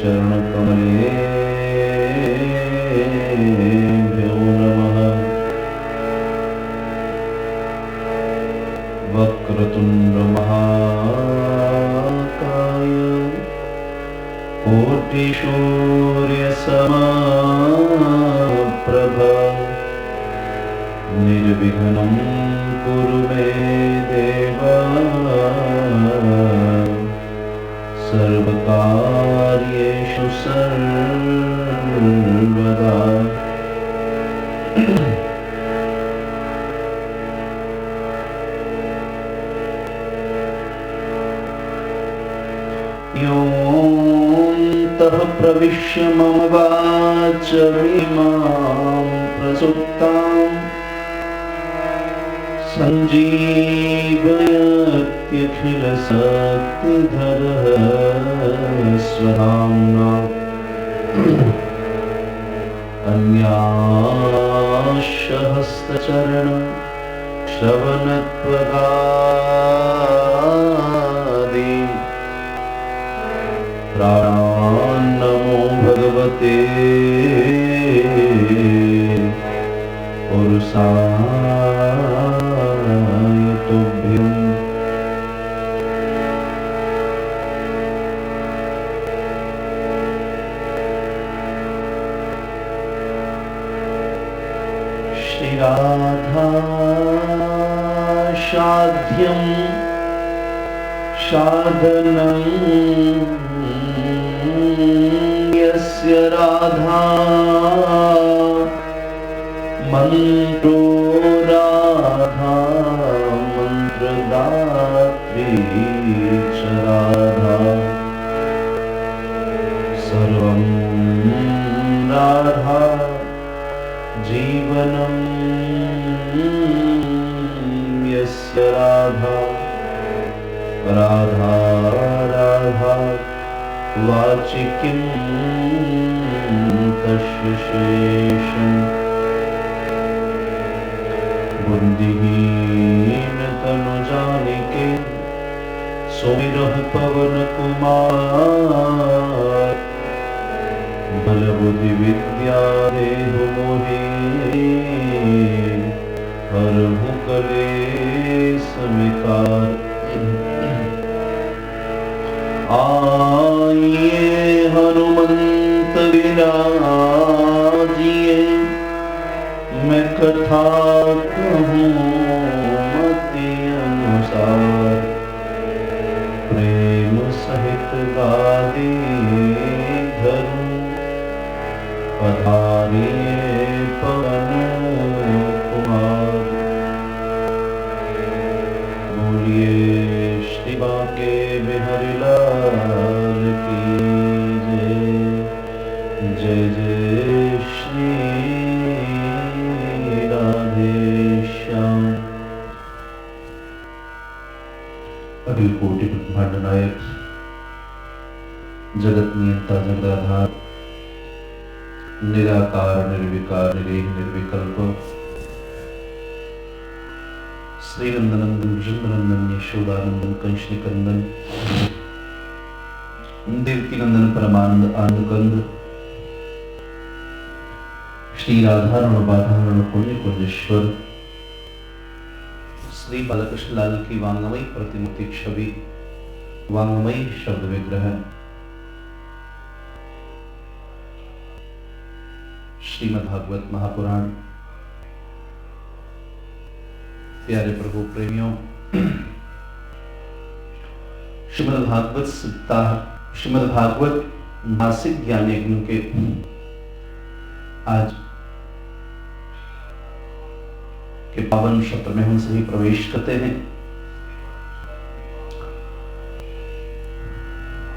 चरणकमलेभ्यो नमः। वक्रतुण्ड महाकाय कोटिसूर्यसमप्रभ निर्विघ्नं कुरु मे देव सर्वकार्येषु सर्वदा। योऽन्तः प्रविश्य मम वाचमिमां प्रसुप्तां सञ्जीवयत्यखिलशक्तिधरः स्वधाम्ना अन्याश्च हस्तचरणश्रवणत्वगादीन् प्राणान्नमो भगवते पुरुषाय तुभ्यम्। श्री राधा शाध्यं साधनं यस्य राधा मंत्रो राधा मंत्रदात्री च राधा सर्वं राधा जीवनं यस्य राधा राधा राधा वाचिकिं तस्य शेषम्। बुद्धिहीन तनु जानिके सुमिरहु पवन कुमार बल बुद्धि विद्या देहु मोहि हरहु कलेश विकार। आइए हनुमंत विराजिए मैं कथा कहूँ मति अनुसार प्रेम सहित गादी धरूं पधारिए पवन कुमार। बोलिए श्री बांके बिहारी लाल की जय। जय जय श्री राधेश्याम। अखिल कोटि ब्रह्मांड नायक जगत नियंता जगदाधार निराकार निर्विकार निरीह निर्विकल्प श्रीनंदनंदन वृषभनंदन यशोदानंदन कंसनिकंदन देवकी नंदन परमानंद आनंदकंद श्री राधारण बाधारण पुण्य कुंजेश्वर श्री बालकृष्ण लाल की वांगमयी प्रतिमूर्ति छवि वांगमयी शब्द विग्रह श्रीमद्भागवत महापुराण। प्यारे प्रभु प्रेमियों, श्रीमद्भागवत सप्ताह श्रीमद्भागवत मासिक ज्ञान यज्ञ के आज के पावन सत्र में हम सभी प्रवेश करते हैं।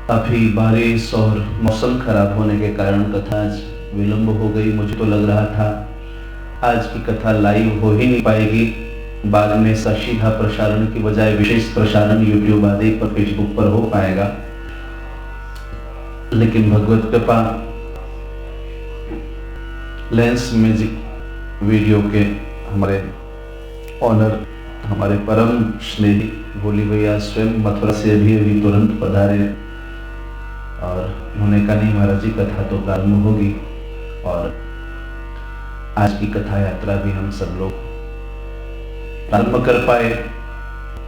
काफी बारिश और मौसम खराब होने के कारण कथा आज विलंब हो गई। मुझे तो लग रहा था आज की कथा लाइव हो ही नहीं पाएगी, बाद में सीधा प्रसारण की बजाय विशेष प्रसारण यूट्यूब आदि पर फेसबुक पर हो पाएगा, लेकिन भगवत कृपा लेंस मैजिक वीडियो के हमारे ऑनर हमारे परम स्नेही भोली भैया स्वयं मथुरा से अभी तुरंत पधारे और उन्होंने कहा नहीं महाराज जी कथा तो प्रारंभ होगी, और आज की कथा यात्रा भी हम सब लोग प्रारंभ कर पाए,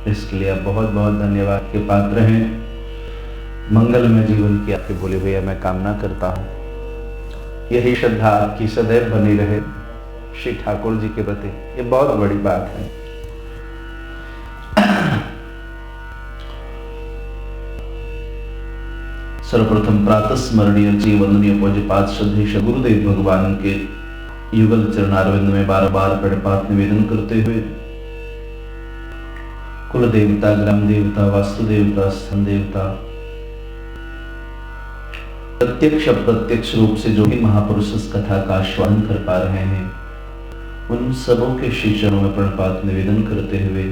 इसके लिए आप बहुत बहुत धन्यवाद के पात्र हैं। मंगलमय जीवन की आपके बोले भैया मैं कामना करता हूँ, यही श्रद्धा आपकी सदैव बनी रहे श्री ठाकुर जी के प्रति, ये बहुत बड़ी बात है। सर्वप्रथम प्रातः स्मरणीय जी वंदनीय पूज्यपाद श्रद्धेय गुरुदेव भगवान के युगल चरणारविंद में बार बार प्रणपात निवेदन करते हुए कुल देवता, ग्राम देवता, वास्तु देवता, स्थान देवता, प्रत्यक्ष अप्रत्यक्ष रूप से जो भी महापुरुष इस कथा का आस्वादन कर पा रहे हैं, उन सबों के श्री चरणों में प्रणपात निवेदन करते हुए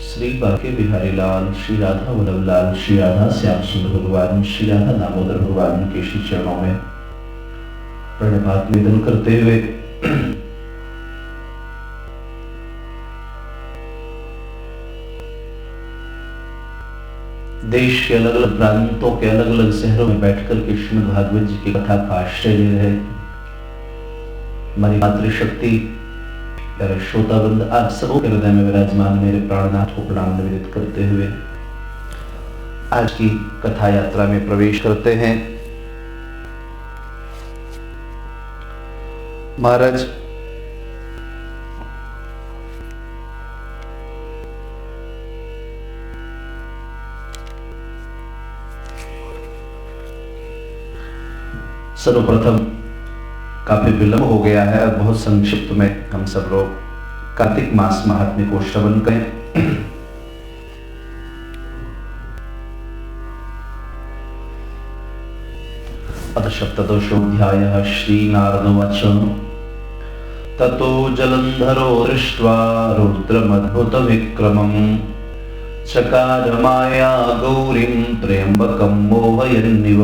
श्री बांके बिहारी लाल, श्री राधा वल्लभ लाल, श्री राधा श्याम सुंदर भगवान, श्री राधा दामोदर भगवान के श्री चरणों में प्रणपात निवेदन करते हुए देश के अलग अलग प्रांतों के अलग अलग शहरों में बैठकर के श्रीमद् भागवत जी की कथा का आश्रय ले रहे हमारी मातृशक्ति प्यारे श्रोतावृंद, आप सबों के हृदय में विराजमान मेरे प्राणनाथ को प्रणाम निवेदित करते हुए आज की कथा यात्रा में प्रवेश करते हैं। महाराज सर्वप्रथम काफी विलंब हो गया है और बहुत संक्षिप्त में हम सब लोग कार्तिक मास महात्म्य को श्रवण करें। अथ सप्तदशोऽध्यायः श्री नारदोवाच ततो जलंधरो दृष्ट्वा रुद्रमद्भुत विक्रमम् चकार माया गौरीं त्र्यंबकं मोहयन्निव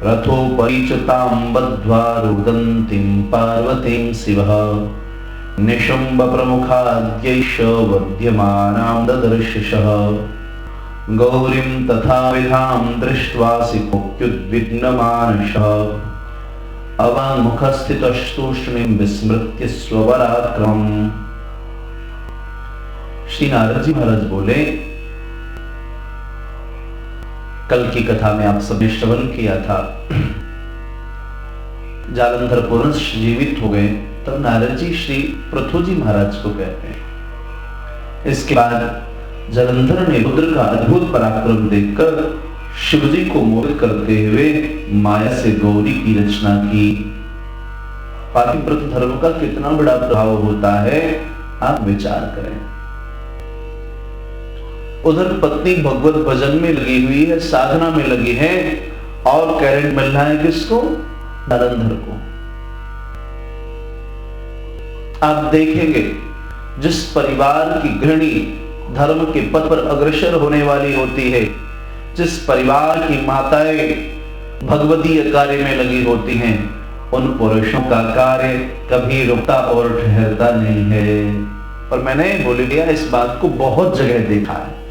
रथोपरि च तां बद्ध्वा रुदन्तीं पार्वतीं शिवः निशुम्भ प्रमुखाद्यैष वध्यमानां ददर्शशः गौरीं तथा विधां दृष्ट्वा सिकोऽप्युद्विग्नमानसः अवाङ्मुखस्थितस्तूष्णीं विस्मृत्य स्वपराक्रमम्। श्री नारद जी महाराज बोले, कल की कथा में आप सबने श्रवण किया था, जालंधर पुरुष जीवित हो गए, तब नारद जी श्री पृथु जी महाराज को कहते हैं। इसके बाद जालंधर ने रुद्र का अद्भुत पराक्रम देखकर शिव जी को मोहित करते हुए माया से गौरी की रचना की। पातिव्रत धर्म का कितना बड़ा प्रभाव होता है, आप विचार करें। उधर पत्नी भगवत भजन में लगी हुई है, साधना में लगी है, और कैरेट मिल रहा है किसको? जालंधर को। आप देखेंगे जिस परिवार की गृहिणी धर्म के पथ पर अग्रसर होने वाली होती है, जिस परिवार की माताएं भगवदीय कार्य में लगी होती हैं, उन पुरुषों का कार्य कभी रुकता और ठहरता नहीं है। और मैंने बोले गया इस बात को बहुत जगह देखा है।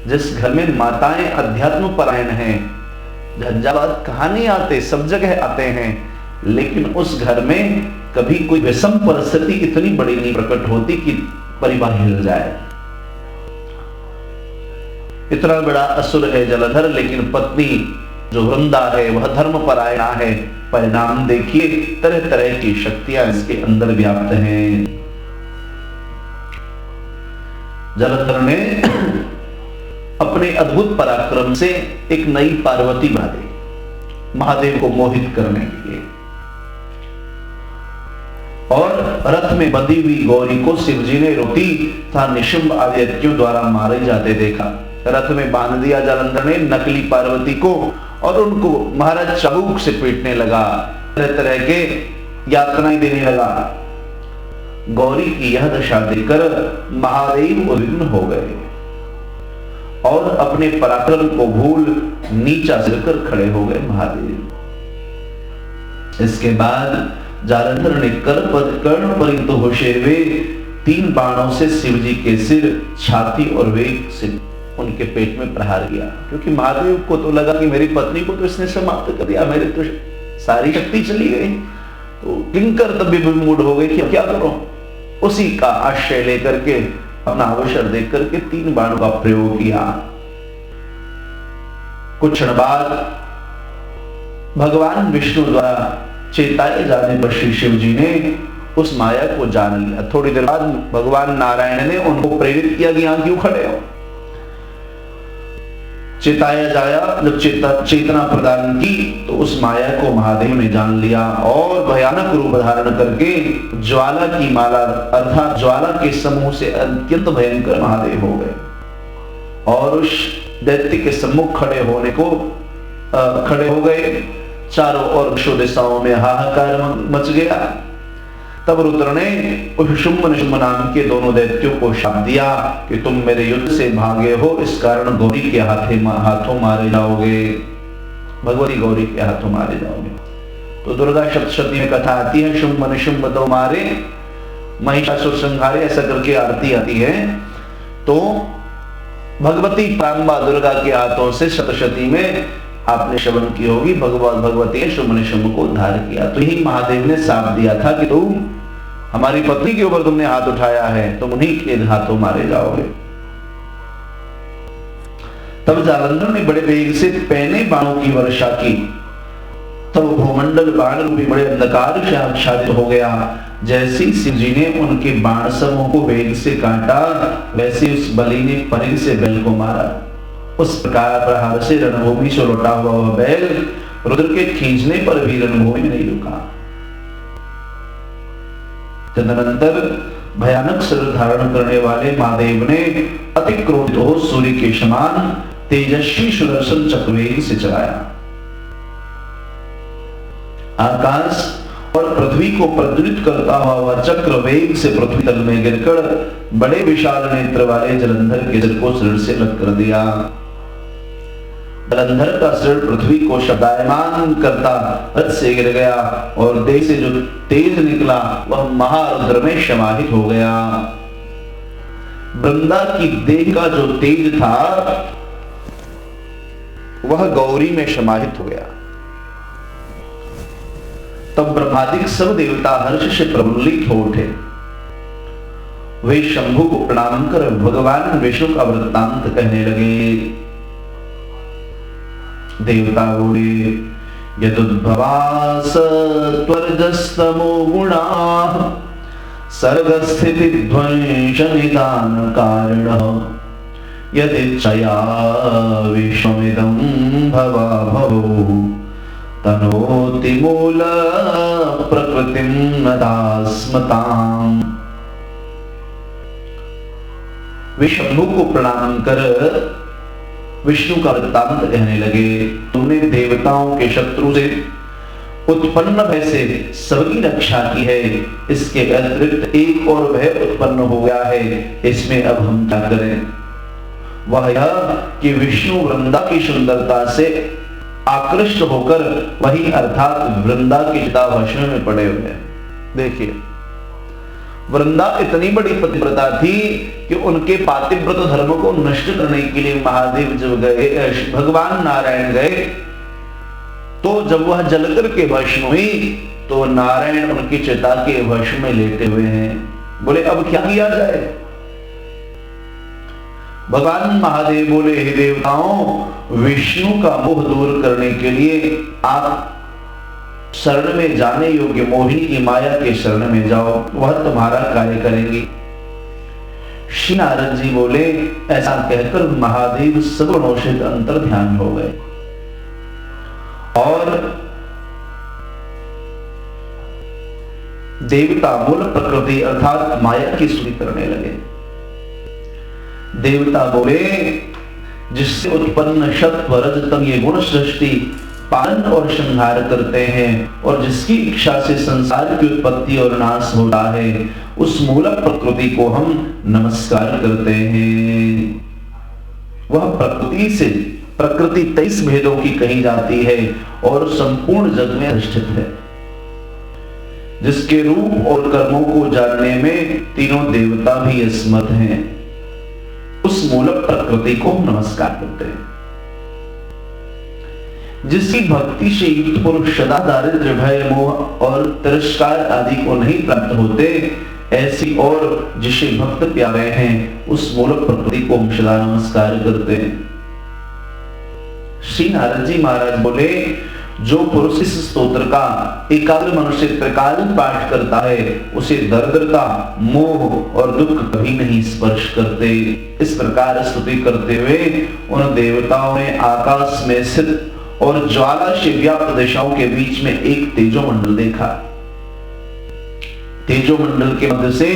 जिस घर में माताएं अध्यात्म परायण हैं, झंझावात कहाँ नहीं आते, सब जगह आते हैं, लेकिन उस घर में कभी कोई विषम परिस्थिति इतनी बड़ी नहीं प्रकट होती कि परिवार हिल जाए। इतना बड़ा असुर है जलधर, लेकिन पत्नी जो वृंदा है वह धर्म परायणा है। परिणाम देखिए, तरह तरह की शक्तियां इसके अंदर व्याप्त हैं। जलधर ने अपने अद्भुत पराक्रम से एक नई पार्वती बना दी, महादेव को मोहित करने के लिए। और रथ में बंधी हुई गौरी को शिवजी ने रोती था निशुंभ आदि यज्ञों द्वारा मारे जाते देखा। रथ में बांध दिया जालंधर ने नकली पार्वती को, और उनको महाराज चाबुक से पीटने लगा, तरह तरह के यातनाएं देने लगा। गौरी की यह दशा देखकर महादेव उद्विग्न हो गए और अपने पराक्रम को भूल नीचा सिरकर खड़े हो गए महादेव। इसके बाद जालंधर ने कर्ण परित होशे हुए 3 बाणों से शिवजी के सिर, छाती और वेग से उनके पेट में प्रहार किया, क्योंकि महादेव को तो लगा कि मेरी पत्नी को तो इसने समाप्त कर दिया, मेरी तो सारी शक्ति चली गई। तो किंकर तब भी विमूढ़ हो गए कि क्या करो। उसी का आश्रय लेकर के, अपना अवसर देख करके 3 बाणों का प्रयोग किया। कुछ क्षण बाद भगवान विष्णु द्वारा चेताए जाने पर श्री शिव जी ने उस माया को जान लिया। थोड़ी देर बाद भगवान नारायण ने उनको प्रेरित किया कि यहां क्यों खड़े हो। चेताया जाया, जब चेतना प्रदान की तो उस माया को महादेव ने जान लिया और भयानक रूप धारण करके ज्वाला की माला अर्थात ज्वाला के समूह से अत्यंत भयंकर महादेव हो गए और उस दैत्य के सम्मुख खड़े हो गए। चारों ओर दिशाओं में हाहाकार मच गया। तब रुद्र ने उस शुंभ निशुंभ नाम के दोनों दैत्यों को शाप दिया कि तुम मेरे युद्ध से भागे हो, इस कारण गौरी के हाथों मारे जाओगे, भगवती गौरी के हाथों मारे जाओगे। तो दुर्गा सप्तशती में कथा आती है, शुंभ निशुंभ दो मारे महिषासुर संहारे, ऐसा करके आरती आती है। तो भगवती प्रांबा दुर्गा के हाथों से सप्तशती में आपने श्रवण की होगी, भगवती ने शुंभ निशुंभ को उद्धार किया। तो यही महादेव ने शाप दिया था कि तुम हमारी पत्नी के ऊपर तुमने हाथ उठाया है, तुम उन्हीं के हाथों मारे जाओगे। तब जालंधर ने बड़े वेग से पैने बाणों की वर्षा की। तब भूमंडल बाण रूपी बड़े अंधकार से आच्छादित हो गया। जैसे शिव जी ने उनके बाण समूह को वेग से काटा, वैसे उस बलि ने परिघ से बैल को मारा। उस प्रकार प्रहार से रणभूमि से लौटा हुआ वह बैल रुद्र के खींचने पर भी रणभूमि में नहीं रुका। तदनंतर भयानक शरीर धारण करने वाले महादेव ने अति क्रोधित हो सूर्य के समान तेजस्वी सुदर्शन चक्र वेग से चलाया। आकाश और पृथ्वी को प्रज्वलित करता हुआ वह चक्र वेग से पृथ्वी तल में गिरकर बड़े विशाल नेत्र वाले जलंधर के सिर को शरीर से अलग कर दिया। जलंधर का सिर पृथ्वी को शब्दायमान करता रथ से गिर गया और देह से जो तेज निकला वह महारुद्र में समाहित हो गया। वृंदा की देह का जो तेज था वह गौरी में समाहित हो गया। तब ब्रह्मादिक सब देवता हर्ष से प्रफुल्लित हो उठे। वे शंभु को प्रणाम कर भगवान विष्णु का वृत्तांत कहने लगे। देवता बोले, यदुद्भवास त्वर्जस्तमो गुणाः सर्गस्थिति ध्वंस निदान कारणः यदिच्छया विश्वमिदं भवा भवो तनोति मूल प्रकृतिं नदास्मताम्। वे शंभु को प्रणाम कर विष्णु का वृत्तांत कहने लगे। तुमने देवताओं के शत्रु से उत्पन्न भय से सबकी रक्षा की है, इसके अतिरिक्त एक और भय उत्पन्न हो गया है, इसमें अब हम क्या करें? वह यह कि विष्णु वृंदा की सुंदरता से आकृष्ट होकर वही अर्थात वृंदा की चिताभस्म में पड़े हुए हैं। देखिए, वृंदा इतनी बड़ी पतिव्रता थी कि उनके पातिव्रत धर्म को नष्ट करने के लिए महादेव जब गए, भगवान नारायण गए, तो जब वह जलकर के भस्म हुई तो नारायण उनकी चिता के भस्म में लेटे हुए हैं। बोले अब क्या किया जाए? भगवान महादेव बोले, हे देवताओं, विष्णु का मोह दूर करने के लिए आप शरण में जाने योग्य मोहिनी की माया के शरण में जाओ, वह तुम्हारा कार्य करेंगी। श्री नारद जी बोले, ऐसा कहकर महादेव सगुणों से अंतर ध्यान हो गए और देवता मूल प्रकृति अर्थात माया की स्तुति करने लगे। देवता बोले, जिससे उत्पन्न सत्व रजतम ये गुण सृष्टि पालन और संहार करते हैं और जिसकी इच्छा से संसार की उत्पत्ति और नाश होता है, उस मूल प्रकृति को हम नमस्कार करते हैं। वह प्रकृति 23 भेदों की कही जाती है और संपूर्ण जग में अधिष्ठित है, जिसके रूप और कर्मों को जानने में तीनों देवता भी असमर्थ हैं। उस मूलक प्रकृति को नमस्कार करते हैं। जिसकी भक्ति से युक्त पुरुष सदा दारिद्र्य, भय, मोह और तिरस्कार आदि को नहीं प्राप्त होते, ऐसी और जिसे भक्त प्यारे हैं उस मूलक प्रकृति को हम सदा नमस्कार करते हैं। श्री नारद जी महाराज बोले, जो पुरुष इस स्तोत्र का एकाग्र मन से त्रिकाल पाठ करता है उसे दरिद्रता, मोह और दुख कभी नहीं स्पर्श करते। इस प्रकार स्तुति करते हुए उन देवताओं ने आकाश में स्थित और ज्वाला से व्याप्त दिशाओं के बीच में एक तेजोमंडल देखा। तेजोमंडल के मध्य से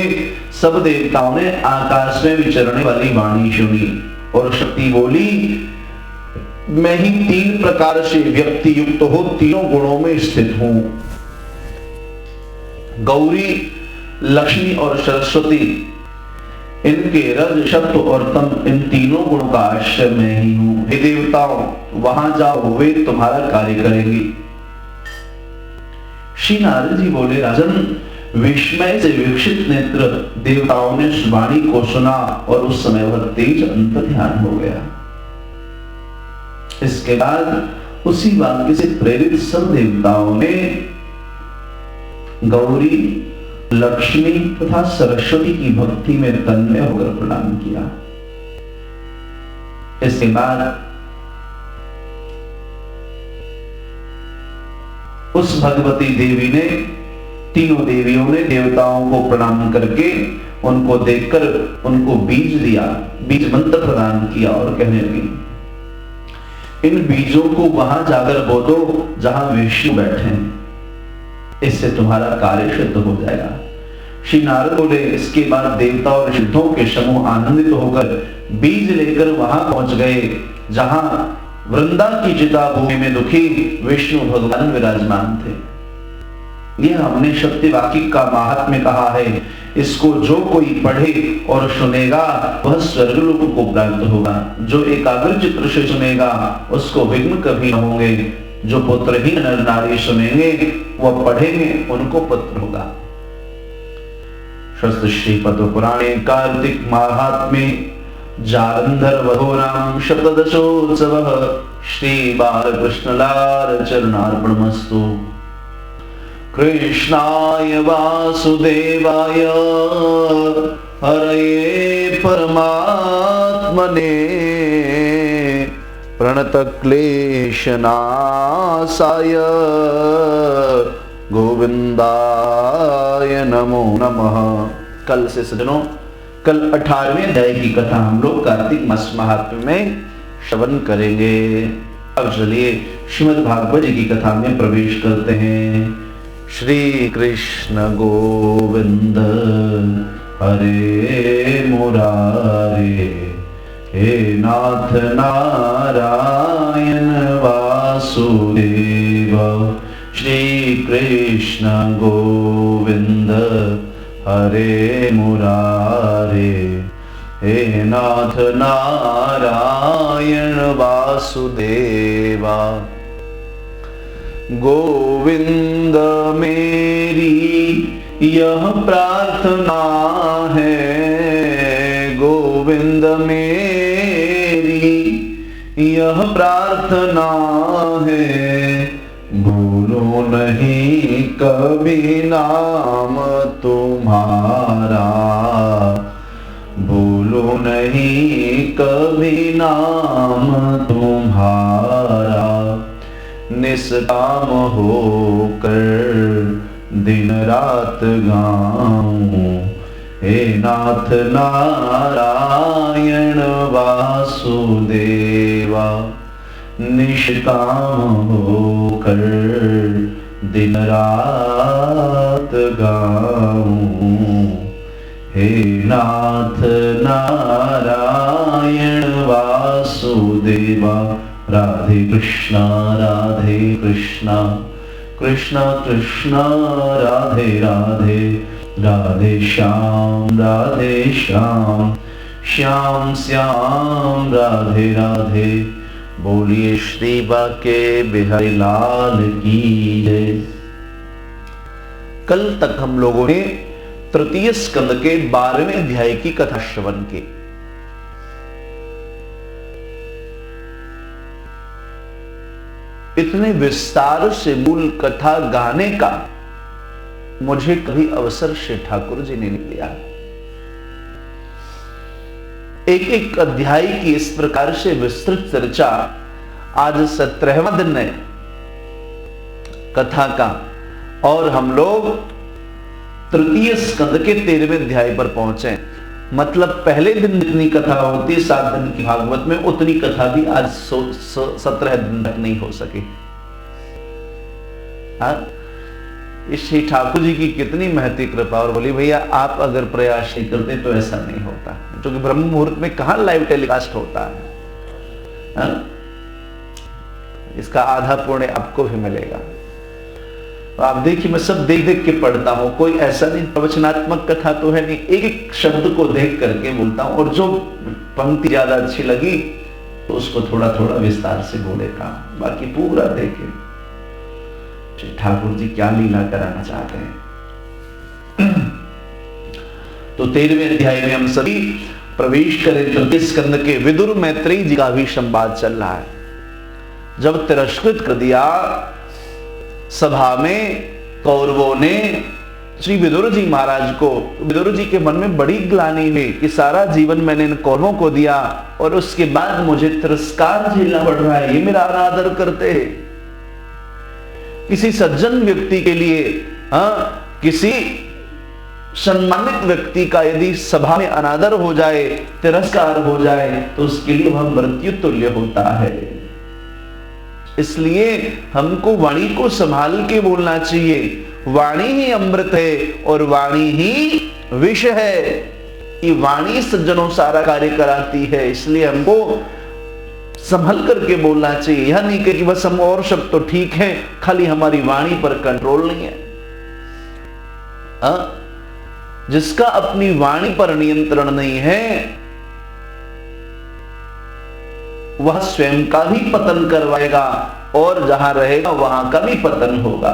सब देवताओं ने आकाश में विचरने वाली वाणी सुनी और शक्ति बोली, मैं ही तीन प्रकार से व्यक्ति युक्त हो तीनों गुणों में स्थित हूं। गौरी, लक्ष्मी और सरस्वती, इनके रज, सत्व और तम, इन तीनों गुणों का आश्रय मैं ही हूं। हे देवताओं, वहां जाओ, वे तुम्हारा कार्य करेंगी। श्री नारद जी बोले, राजन, विस्मय से विकसित नेत्र देवताओं ने उस वाणी को सुना और उस समय वह तेज अंतर्ध्यान हो गया। इसके बाद उसी वाक्य से प्रेरित सब देवताओं ने गौरी, लक्ष्मी तथा सरस्वती की भक्ति में तन्मय होकर प्रणाम किया। इसके बाद उस भगवती देवी ने, तीनों देवियों ने देवताओं को प्रणाम करके उनको देखकर उनको बीज दिया, बीज मंत्र प्रदान किया और कहने लगी, इन बीजों को वहां जाकर बो दो जहां विष्णु बैठे हैं, इससे तुम्हारा कार्य सिद्ध हो जाएगा। श्री नारद बोले, इसके बाद देवता और सिद्धों के समूह आनंदित होकर बीज लेकर वहां पहुंच गए जहां वृंदा की चिता भूमि में दुखी विष्णु भगवान विराजमान थे। यह हमने सत्य वाक्य का महात्म्य कहा है, इसको जो कोई पढ़े और सुनेगा वह स्वर्गलोक को प्राप्त होगा। जो एकाग्र चित्र से सुनेगा उसको विघ्न कभी न होंगे। जो पुत्रहीन नर नारी सुनेंगे वह पढ़ेंगे उनको पुत्र होगा। शास्त्र श्री पद्म पुराणे कार्तिक महात्म्ये जालंधर वधोराम शतदशोत्सवः श्री बालकृष्णलाल चरणार्पणमस्तु। कृष्णाय वासुदेवाय हरये परमात्मने प्रणतक्लेशनाशाय गोविंदाय नमो नमः। कल से सज्जनों, कल 18वें अध्याय की कथा हम लोग कार्तिक मास महात्म्य में श्रवण करेंगे। अब चलिए श्रीमद् भागवत जी की कथा में प्रवेश करते हैं। श्री कृष्ण गोविंद हरे मुरारे, हे नाथ नारायण वासुदेव। श्री कृष्ण गोविंद हरे मुरारे, हे नाथ नारायण वासुदेवा। गोविंद मेरी यह प्रार्थना है, गोविंद मेरी यह प्रार्थना है, भूलो नहीं कभी नाम तुम्हारा, भूलो नहीं कभी नाम तुम्हारा। निष्काम होकर दिन रात गाऊं, हे नाथ नारायण वासुदेवा। निष्काम होकर दिन रात गाऊं, हे नाथ नारायण वासुदेवा। राधे कृष्णा कृष्णा कृष्णा राधे राधे, राधे श्याम श्याम श्याम राधे राधे। बोलिए श्री बाके बिहारी लाल की जय। कल तक हम लोगों ने तृतीय स्कंद के 12वें अध्याय की कथा श्रवण की। इतने विस्तार से मूल कथा गाने का मुझे कभी अवसर श्री ठाकुर जी ने नहीं दिया। एक एक अध्याय की इस प्रकार से विस्तृत चर्चा, आज 17वां दिन है कथा का, और हम लोग तृतीय स्कंद के 13वें अध्याय पर पहुंचे। मतलब पहले दिन जितनी कथा होती है 7 दिन की भागवत में, उतनी कथा भी आज 17 दिन तक नहीं हो सकी। इस श्री ठाकुर जी की कितनी महती कृपा। और बोली भैया आप अगर प्रयास नहीं करते तो ऐसा नहीं होता, क्योंकि ब्रह्म मुहूर्त में कहां लाइव टेलीकास्ट होता है। इसका आधा पुण्य आपको भी मिलेगा। आप देखिए, मैं सब देख देख के पढ़ता हूं, कोई ऐसा नहीं प्रवचनात्मक कथा तो है नहीं, एक एक शब्द को देख करके बोलता हूं, और जो पंक्ति ज्यादा अच्छी लगी तो उसको थोड़ा थोड़ा विस्तार से बोलेगा, बाकी पूरा देखे ठाकुर जी क्या लीला कराना चाहते हैं। तो 13वें अध्याय में हम सभी प्रवेश करें। तृतीय स्कंद के विदुर मैत्रेयी जी का भी संवाद चल रहा है। जब तिरस्कृत कर दिया सभा में कौरवों ने श्री विदुर जी महाराज को, विदुर जी के मन में बड़ी ग्लानि हुई कि सारा जीवन मैंने इन कौरवों को दिया और उसके बाद मुझे तिरस्कार झेलना पड़ रहा है, ये मेरा अनादर करते हैं। किसी सज्जन व्यक्ति के लिए, किसी सम्मानित व्यक्ति का यदि सभा में अनादर हो जाए, तिरस्कार हो जाए, तो उसके लिए वह मृत्यु तुल्य होता है। इसलिए हमको वाणी को संभाल के बोलना चाहिए। वाणी ही अमृत है और वाणी ही विष है। ये वाणी सज्जनों सारा कार्य कराती है, इसलिए हमको संभल करके बोलना चाहिए। यह नहीं कि बस हम और सब तो ठीक है, खाली हमारी वाणी पर कंट्रोल नहीं है। जिसका अपनी वाणी पर नियंत्रण नहीं है, वह स्वयं का भी पतन करवाएगा और जहां रहेगा वहां का भी पतन होगा।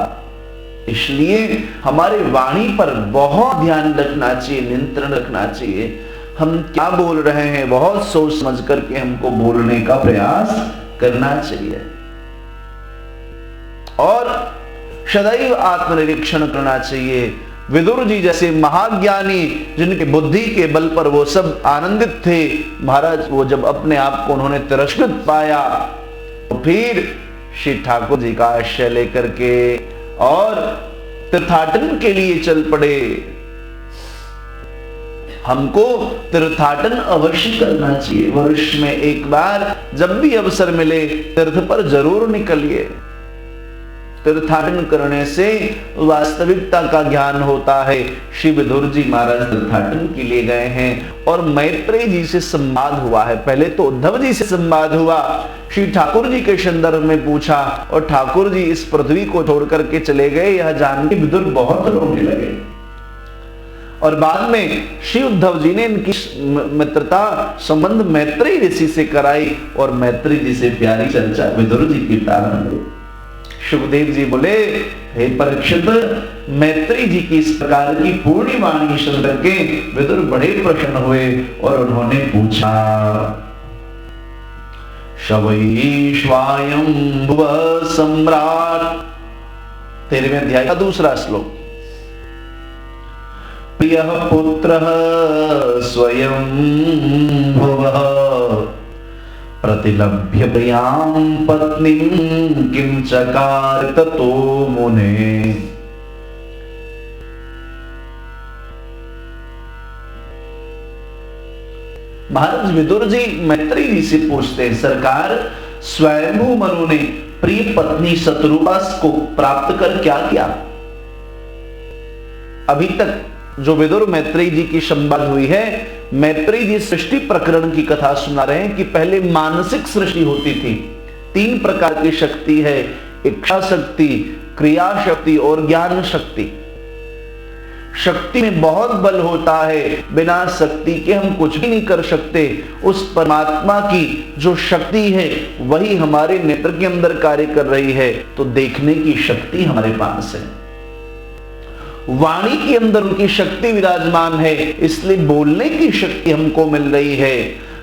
इसलिए हमारे वाणी पर बहुत ध्यान रखना चाहिए, नियंत्रण रखना चाहिए। हम क्या बोल रहे हैं बहुत सोच समझ करके हमको बोलने का प्रयास करना चाहिए, और सदैव आत्मनिरीक्षण करना चाहिए। विदुर जी जैसे महाज्ञानी, जिनके बुद्धि के बल पर वो सब आनंदित थे, महाराज वो जब अपने आप को उन्होंने तिरस्कृत पाया तो फिर श्री ठाकुर जी का आश्रय लेकर के और तीर्थाटन के लिए चल पड़े। हमको तीर्थाटन अवश्य करना चाहिए। वर्ष में एक बार जब भी अवसर मिले तीर्थ पर जरूर निकलिए। तीर्थाटन करने से वास्तविकता का ज्ञान होता है। श्री विदुर जी महाराज तीर्थाटन के लिए गए हैं और मैत्रेयी जी से संवाद हुआ है। पहले तो उद्धव जी से संवाद हुआ, श्री ठाकुर जी के संदर्भ में पूछा, और ठाकुर जी इस पृथ्वी को छोड़ करके चले गए, यह जान के विदुर बहुत रोने लगे। और बाद में श्री उद्धव जी ने इनकी मित्रता संबंध मैत्रेयी ऋषि से कराई, और मैत्रेयी जी से प्यारी चर्चा विदुर जी की प्रारंभ हुई। सुखदेव जी बोले, हे परीक्षित, मैत्रेयी जी की इस प्रकार की पूर्ण वाणी सुन करके विदुर बड़े प्रसन्न हुए और उन्होंने पूछा, शवै स्वायंभुव सम्राट। 13वें अध्याय का दूसरा श्लोक। प्रियः पुत्रः स्वयंभुवः प्रतिलभ्य प्रियां पत्नीं किं चकार ततो मुने। महाराज विदुर जी मैत्रेयी जी से पूछते हैं, सरकार स्वयंभू मनु ने प्रिय पत्नी शत्रुपा को प्राप्त कर क्या किया? अभी तक जो विदुर मैत्रेयी जी की संवाद हुई है, मैत्रेयी जी सृष्टि प्रकरण की कथा सुना रहे हैं कि पहले मानसिक सृष्टि होती थी। 3 प्रकार की शक्ति है, इच्छा शक्ति, क्रिया शक्ति और ज्ञान शक्ति। शक्ति में बहुत बल होता है, बिना शक्ति के हम कुछ भी नहीं कर सकते। उस परमात्मा की जो शक्ति है वही हमारे नेत्र के अंदर कार्य कर रही है, तो देखने की शक्ति हमारे पास है। वाणी के अंदर उनकी शक्ति विराजमान है, इसलिए बोलने की शक्ति हमको मिल रही है।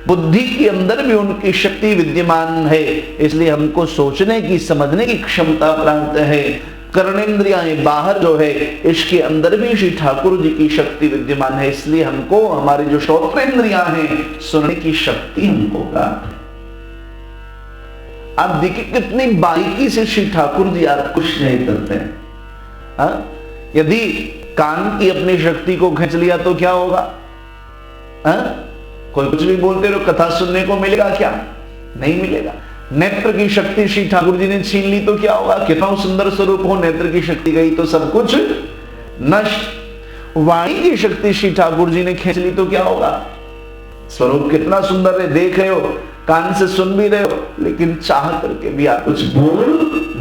बुद्धि के अंदर भी उनकी शक्ति विद्यमान है, इसलिए हमको सोचने की समझने की क्षमता प्राप्त है। कर्णेंद्रियां बाहर जो है, इसके अंदर भी श्री ठाकुर जी की शक्ति विद्यमान है, इसलिए हमको हमारी जो श्रोत्रेंद्रियां हैं, सुनने की शक्ति हमको प्राप्त है। आप देखिए कितनी बारीकी से श्री ठाकुर जी आप कुछ नहीं करते हैं। यदि कान की अपनी शक्ति को खींच लिया तो क्या होगा? कोई कुछ भी बोलते रहो, कथा सुनने को मिलेगा क्या? नहीं मिलेगा। नेत्र की शक्ति श्री ठाकुर जी ने छीन ली तो क्या होगा? कितना सुंदर स्वरूप हो, नेत्र की शक्ति गई तो सब कुछ नष्ट। वाणी की शक्ति श्री ठाकुर जी ने खींच ली तो क्या होगा? स्वरूप कितना सुंदर है, देख रहे हो, कान से सुन भी रहे हो, लेकिन चाह करके भी आप कुछ बोल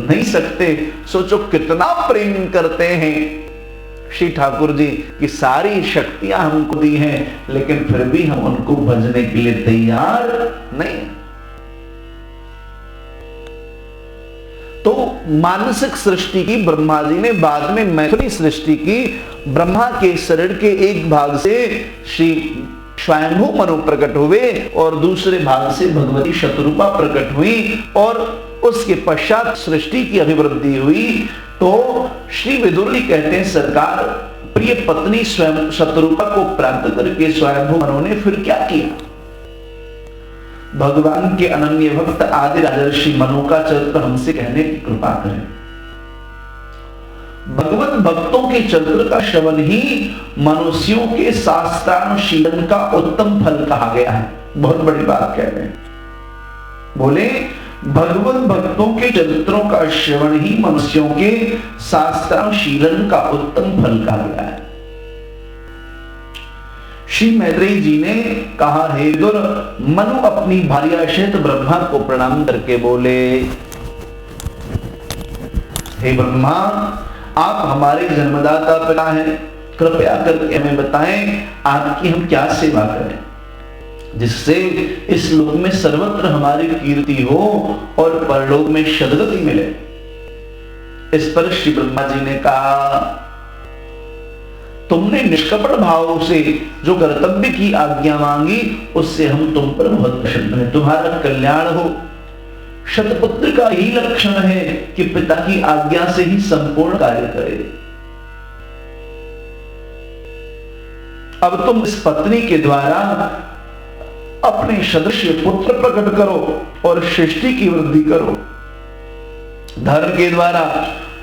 नहीं सकते। सोचो कितना प्रेम करते हैं श्री ठाकुर जी की सारी शक्तियां हमको दी हैं, लेकिन फिर भी हम उनको भजने के लिए तैयार नहीं। तो मानसिक सृष्टि की ब्रह्मा जी ने, बाद में मैथिली सृष्टि की। ब्रह्मा के शरीर के एक भाग से श्री स्वयंभू मनु प्रकट हुए और दूसरे भाग से भगवती शतरूपा प्रकट हुई, और उसके पश्चात सृष्टि की अभिवृद्धि हुई। तो श्री विदुर जी कहते हैं, सरकार प्रिय पत्नी स्वयं शतरूपा को प्राप्त करके स्वयंभू मनु ने फिर क्या किया? भगवान के अनन्य भक्त आदि राजर्षि मनु का चरित्र हमसे कहने की कृपा करें। भगवत भक्तों के चरित्र का श्रवण ही मनुष्यों के शास्त्रानुशीलन का उत्तम फल कहा गया है। बहुत बड़ी बात कह रहे हैं। बोले भगवत भक्तों के चरित्रों का श्रवण ही मनुष्यों के शास्त्रानुशीलन का उत्तम फल कहा गया है। श्री मैत्रेयी जी ने कहा, हे विदुर, मनु अपनी भार्या सहित ब्रह्मा को प्रणाम करके बोले, हे ब्रह्मा, आप हमारे जन्मदाता पिता हैं, कृपया करके हमें बताएं आपकी हम क्या सेवा करें जिससे इस लोक में सर्वत्र हमारी कीर्ति हो और परलोक में सद्गति मिले। इस पर श्री ब्रह्मा जी ने कहा, तुमने निष्कपट भाव से जो कर्तव्य की आज्ञा मांगी, उससे हम तुम पर बहुत प्रसन्न हैं। तुम्हारा कल्याण हो। शतपुत्र का ही लक्षण है कि पिता की आज्ञा से ही संपूर्ण कार्य करे। अब तुम इस पत्नी के द्वारा अपने सदृश पुत्र प्रकट करो और सृष्टि की वृद्धि करो। धर्म के द्वारा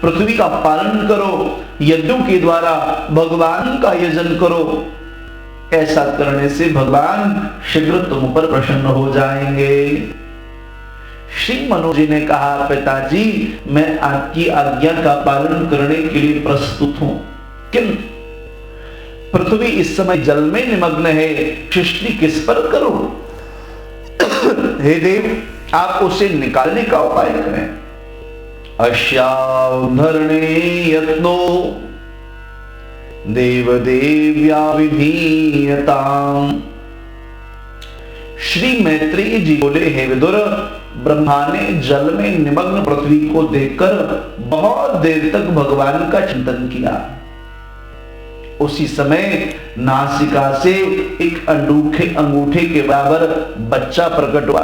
पृथ्वी का पालन करो, यज्ञों के द्वारा भगवान का यजन करो। ऐसा करने से भगवान शीघ्र तुम पर प्रसन्न हो जाएंगे। श्री मनु जी ने कहा, पिताजी, मैं आपकी आज्ञा का पालन करने के लिए प्रस्तुत हूं, किंतु पृथ्वी इस समय जल में निमग्न है, सृष्टि किस पर करूं? हे देव, आप उसे निकालने का उपाय करें। अश्यावधरणे यत्नो देवदेव्या विधीयताम्। श्री मैत्रेयी जी बोले, हे विदुर, ब्रह्मा ने जल में निमग्न पृथ्वी को देखकर बहुत देर तक भगवान का चिंतन किया। उसी समय नासिका से एक अंगूठे के बराबर बच्चा प्रकट हुआ।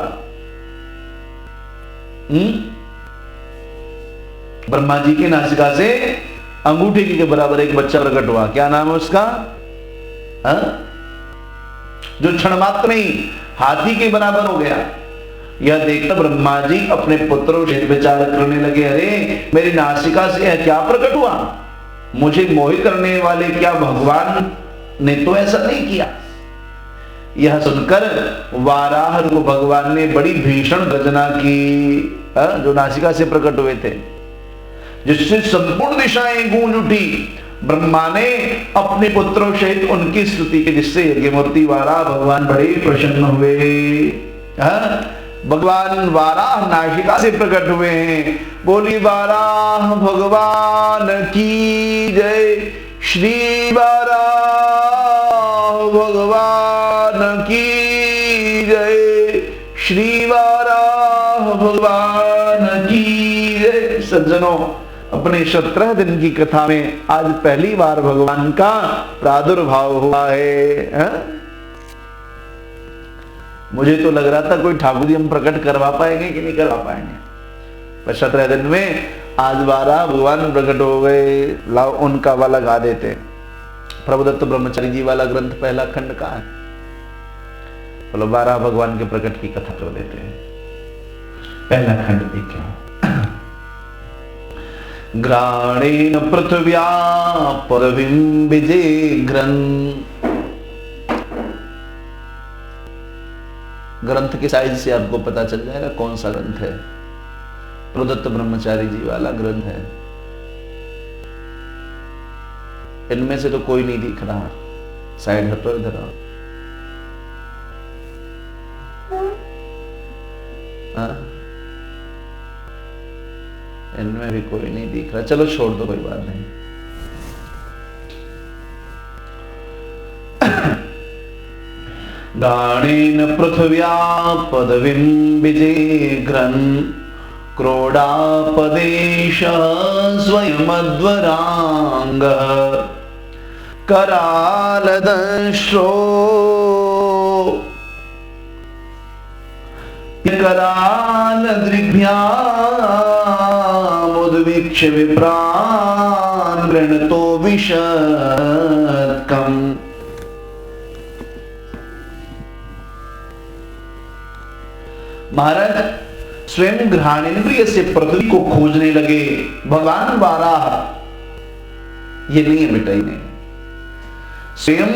ब्रह्मा जी के नासिका से अंगूठे के बराबर एक बच्चा प्रकट हुआ। क्या नाम है उसका? जो क्षण मात्र में ही हाथी के बराबर हो गया। यह देखकर ब्रह्मा जी अपने पुत्रों से विचार करने लगे, अरे मेरी नासिका से क्या प्रकट हुआ? मुझे मोहित करने वाले क्या भगवान ने तो ऐसा नहीं किया। यह सुनकर वाराह को भगवान ने बड़ी भीषण गर्जना की, जो नासिका से प्रकट हुए थे, जिससे संपूर्ण दिशाएं गूंज उठी। ब्रह्मा ने अपने पुत्रों सहित उनकी स्तुति की, जिससे यज्ञमूर्ति वाराह भगवान बड़े प्रसन्न हुए। भगवान वाराह नासिका से प्रकट हुए हैं। बोली वाराह भगवान की जय, श्री वाराह भगवान की जय, श्री वाराह भगवान की जय। सज्जनों, अपने 17 दिन की कथा में आज पहली बार भगवान का प्रादुर्भाव हुआ है। मुझे तो लग रहा था कोई ठाकुर जी हम प्रकट करवा पाएंगे कि नहीं करवा पाएंगे, पर 17 दिन में आज 12 भगवान प्रकट हो गए। लाओ उनका वाला गा देते हैं। प्रभुदत्त ब्रह्मचारी जी वाला ग्रंथ पहला खंड का है, बोलो 12 भगवान के प्रकट की कथा कर देते हैं। पहला खंड देखिए। ग्राणेन पृथ्व्या पदवीं विजिघ्रन्। ग्रंथ के साइज से आपको पता चल जाएगा कौन सा ग्रंथ है। प्रभुदत्त ब्रह्मचारी जी वाला ग्रंथ है। इनमें से तो कोई नहीं दिख रहा, साइड हटो इधर आओ। इनमें भी कोई नहीं दिख रहा, चलो छोड़ दो, कोई बात नहीं। गाणेन पृथ्व्या पदवीं विजिघ्रन् क्रोडापदेश स्वयमध्वराङ्गः करालदंश्रो करालदृग्भ्यामुद्वीक्ष्य विप्रान् गृणतो विशत्कम्। महाराज स्वयं घ्राणेन्द्रिय से पृथ्वी को खोजने लगे भगवान वाराह। ये नहीं है बेटा, ही नहीं। स्वयं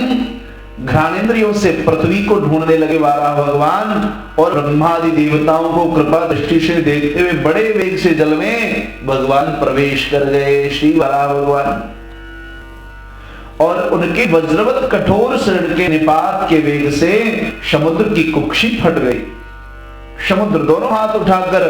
घ्राणेन्द्रियों से पृथ्वी को ढूंढने लगे वाराह भगवान, और ब्रह्मादि देवताओं को कृपा दृष्टि से देखते हुए बड़े वेग से जल में भगवान प्रवेश कर गए। श्री वाराह भगवान और उनके वज्रवत कठोर शरीर के निपात के वेग से समुद्र की कुक्षी फट गई। समुद्र दोनों हाथ उठाकर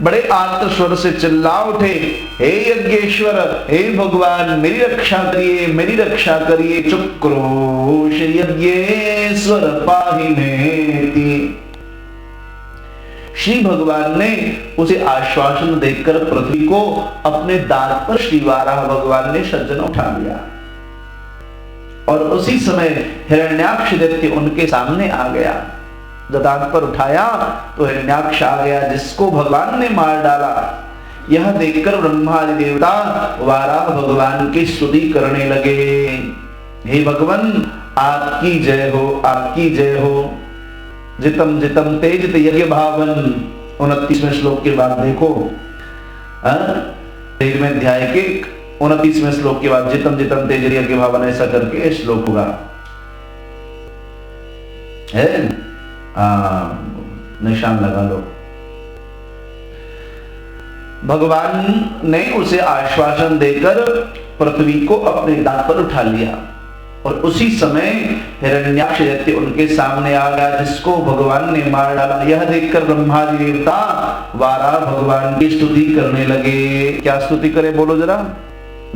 बड़े आर्त स्वर से चिल्ला उठे, हे यज्ञेश्वर, हे भगवान, मेरी रक्षा करिए, मेरी रक्षा करिए। चुक्रोश यज्ञेश्वर पाहि मेति। श्री भगवान ने उसे आश्वासन देकर पृथ्वी को अपने दांत पर श्री वाराह भगवान ने सज्जन उठा लिया, और उसी समय हिरण्याक्ष दैत्य उनके सामने आ गया। जब दांत पर उठाया तो हिरण्याक्ष आ गया, जिसको भगवान ने मार डाला। यह देखकर ब्रह्मादि देवता वाराह भगवान की स्तुति करने लगे। हे भगवान, आपकी जय हो, आपकी जय हो। जितम जितम तेजित यज्ञ भावन। 29वें श्लोक के बाद देखो, 13वें अध्याय के 29वें श्लोक के बाद जितम जितम तेज यज्ञ भावन, ऐसा करके श्लोक होगा, है निशान लगा लो। भगवान ने उसे आश्वासन देकर पृथ्वी को अपने दांत पर उठा लिया, और उसी समय हिरण्याक्ष दैत्य उनके सामने आ गया, जिसको भगवान ने मार डाला। यह देखकर ब्रह्मादि देवता वाराह भगवान की स्तुति करने लगे। क्या स्तुति करे, बोलो जरा।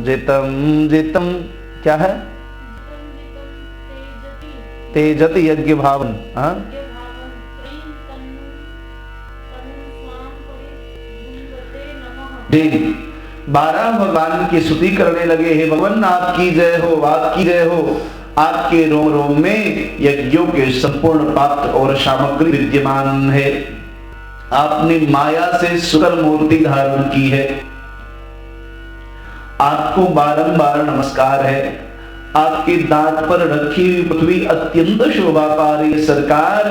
जितम जितम क्या है? तेजति यज्ञ भावन। हाँ, वाराह भगवान की स्तुति करने लगे। हे भगवान, आपकी जय हो, आपकी जय हो। आपके रोम रोम में यज्ञों के संपूर्ण पात्र और सामग्री विद्यमान है। आपने माया से सुकर मूर्ति धारण की है। आपको बारंबार नमस्कार है। आपके दांत पर रखी हुई पृथ्वी अत्यंत शोभा पा रही है। सरकार,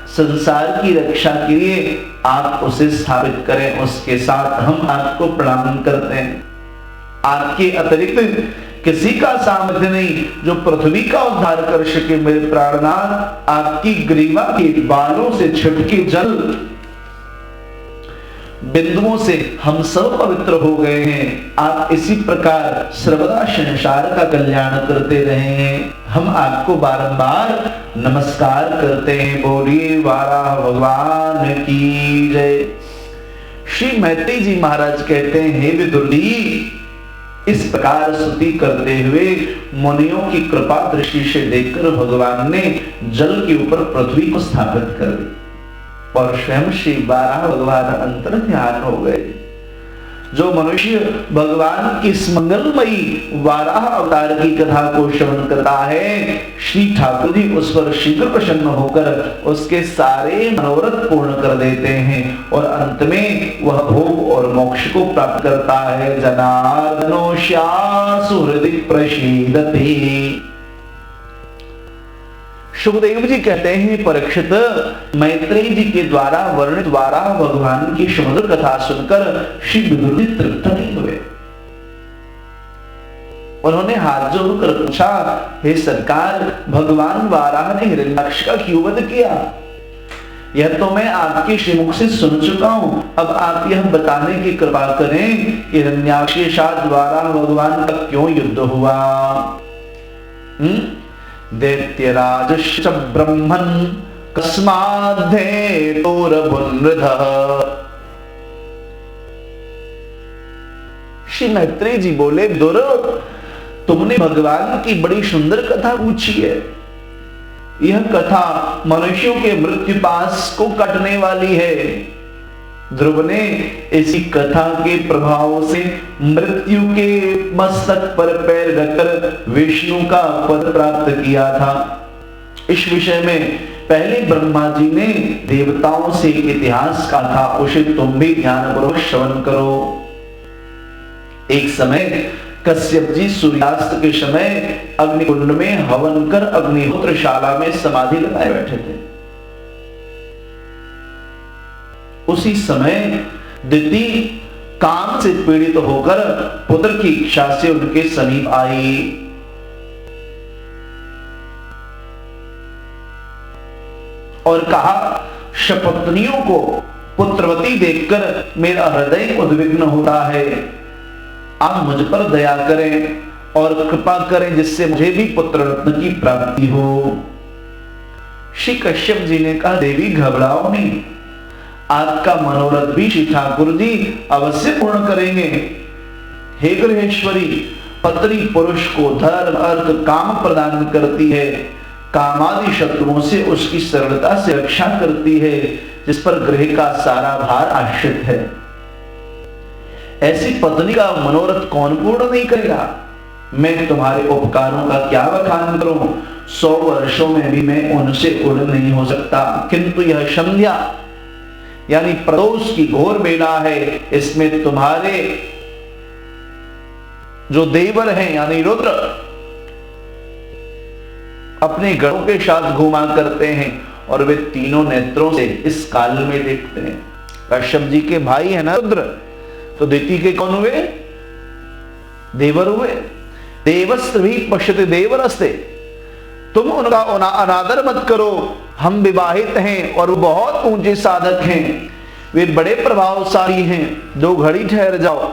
संसार की रक्षा के लिए आप उसे स्थापित करें, उसके साथ हम आपको प्रणाम करते हैं। आपके अतिरिक्त किसी का सामर्थ्य नहीं जो पृथ्वी का उद्धार कर सके। मेरे प्राणनाथ, आपकी ग्रीवा के बालों से छिटके जल बिंदुओं से हम सब पवित्र हो गए हैं। आप इसी प्रकार सर्वदा संसार का कल्याण करते रहे। हम आपको बारंबार नमस्कार करते हैं। बोलिए वाराह भगवान की जय। श्री मैत्रेय जी महाराज कहते हैं, हे विदुर जी, इस प्रकार स्तुति करते हुए मुनियों की कृपा दृष्टि से देखकर भगवान ने जल के ऊपर पृथ्वी को स्थापित कर दी, और स्वयं श्री वाराह भगवान अंतर ध्यान हो गए। जो मनुष्य भगवान की इस मंगलमयी वाराह अवतार की कथा को श्रवण करता है, श्री ठाकुर जी उस पर शीघ्र प्रसन्न होकर उसके सारे मनोरथ पूर्ण कर देते हैं और अंत में वह भोग और मोक्ष को प्राप्त करता है। जनार्दनो सुहृदि प्रसीदति। सुखदेव जी कहते हैं, परीक्षित, मैत्रेय जी के द्वारा वर्णित वाराह भगवान की सुमधुर कथा सुनकर श्री विदुर जी तृप्त नहीं हुए। उन्होंने हाथ जोड़कर पूछा, हे सरकार, भगवान वाराह ने हिरण्याक्ष का क्यों वध किया? यह तो मैं आपके श्रीमुख से सुन चुका हूं, अब आप यह बताने की कृपा करें, हिरण्याक्ष के साथ वाराह भगवान का क्यों युद्ध हुआ? दैत्यराजश्च ब्रह्मन् कस्माद्धेतोरभुनृधः। श्री मैत्रेय जी बोले, विदुर, तुमने भगवान की बड़ी सुंदर कथा पूछी है। यह कथा मनुष्यों के मृत्यु पाश को काटने वाली है। ध्रुव ने इसी कथा के प्रभाव से मृत्यु के मस्तक पर पैर रखकर विष्णु का पद प्राप्त किया था। इस विषय में पहले ब्रह्मा जी ने देवताओं से इतिहास कहा था, उसे तुम भी ध्यानपूर्वक श्रवण करो। एक समय कश्यप जी सूर्यास्त के समय अग्निकुंड में हवन कर अग्निहोत्रशाला में समाधि लगाए बैठे थे। उसी समय दिति काम से पीड़ित होकर पुत्र की इच्छा से उनके समीप आई। और कहा, शपत्नियों को पुत्रवती देखकर मेरा हृदय उद्विग्न होता है, आप मुझ पर दया करें और कृपा करें जिससे मुझे भी पुत्र रत्न की प्राप्ति हो। श्री कश्यप जी ने कहा, देवी घबराओ नहीं, आपका मनोरथ भी श्री ठाकुर जी अवश्य पूर्ण करेंगे। हे गृहेश्वरी, पत्नी पुरुष को धर्म अर्थ काम प्रदान करती है, कामादि शत्रुओं से उसकी सरलता से रक्षा करती है, जिस पर गृह का सारा भार आश्रित है। ऐसी पत्नी का मनोरथ कौन पूर्ण नहीं करेगा? मैं तुम्हारे उपकारों का क्या बखान करूं? 100 वर्षों में भी मैं उनसे उड़ नहीं हो सकता, किंतु यह संध्या यानी प्रदोष की घोर बेला है, इसमें तुम्हारे जो देवर हैं यानी रुद्र अपने गणों के साथ घुमा करते हैं और वे तीनों नेत्रों से इस काल में देखते हैं। कश्यप जी के भाई है ना रुद्र, तो दिति के कौन हुए? देवर हुए। देवस्त्र भी पश्यते देवरस्ते, तुम उनका अनादर मत करो। हम विवाहित हैं और वो बहुत ऊंचे साधक हैं, वे बड़े प्रभावशाली हैं, 2 घड़ी ठहर जाओ।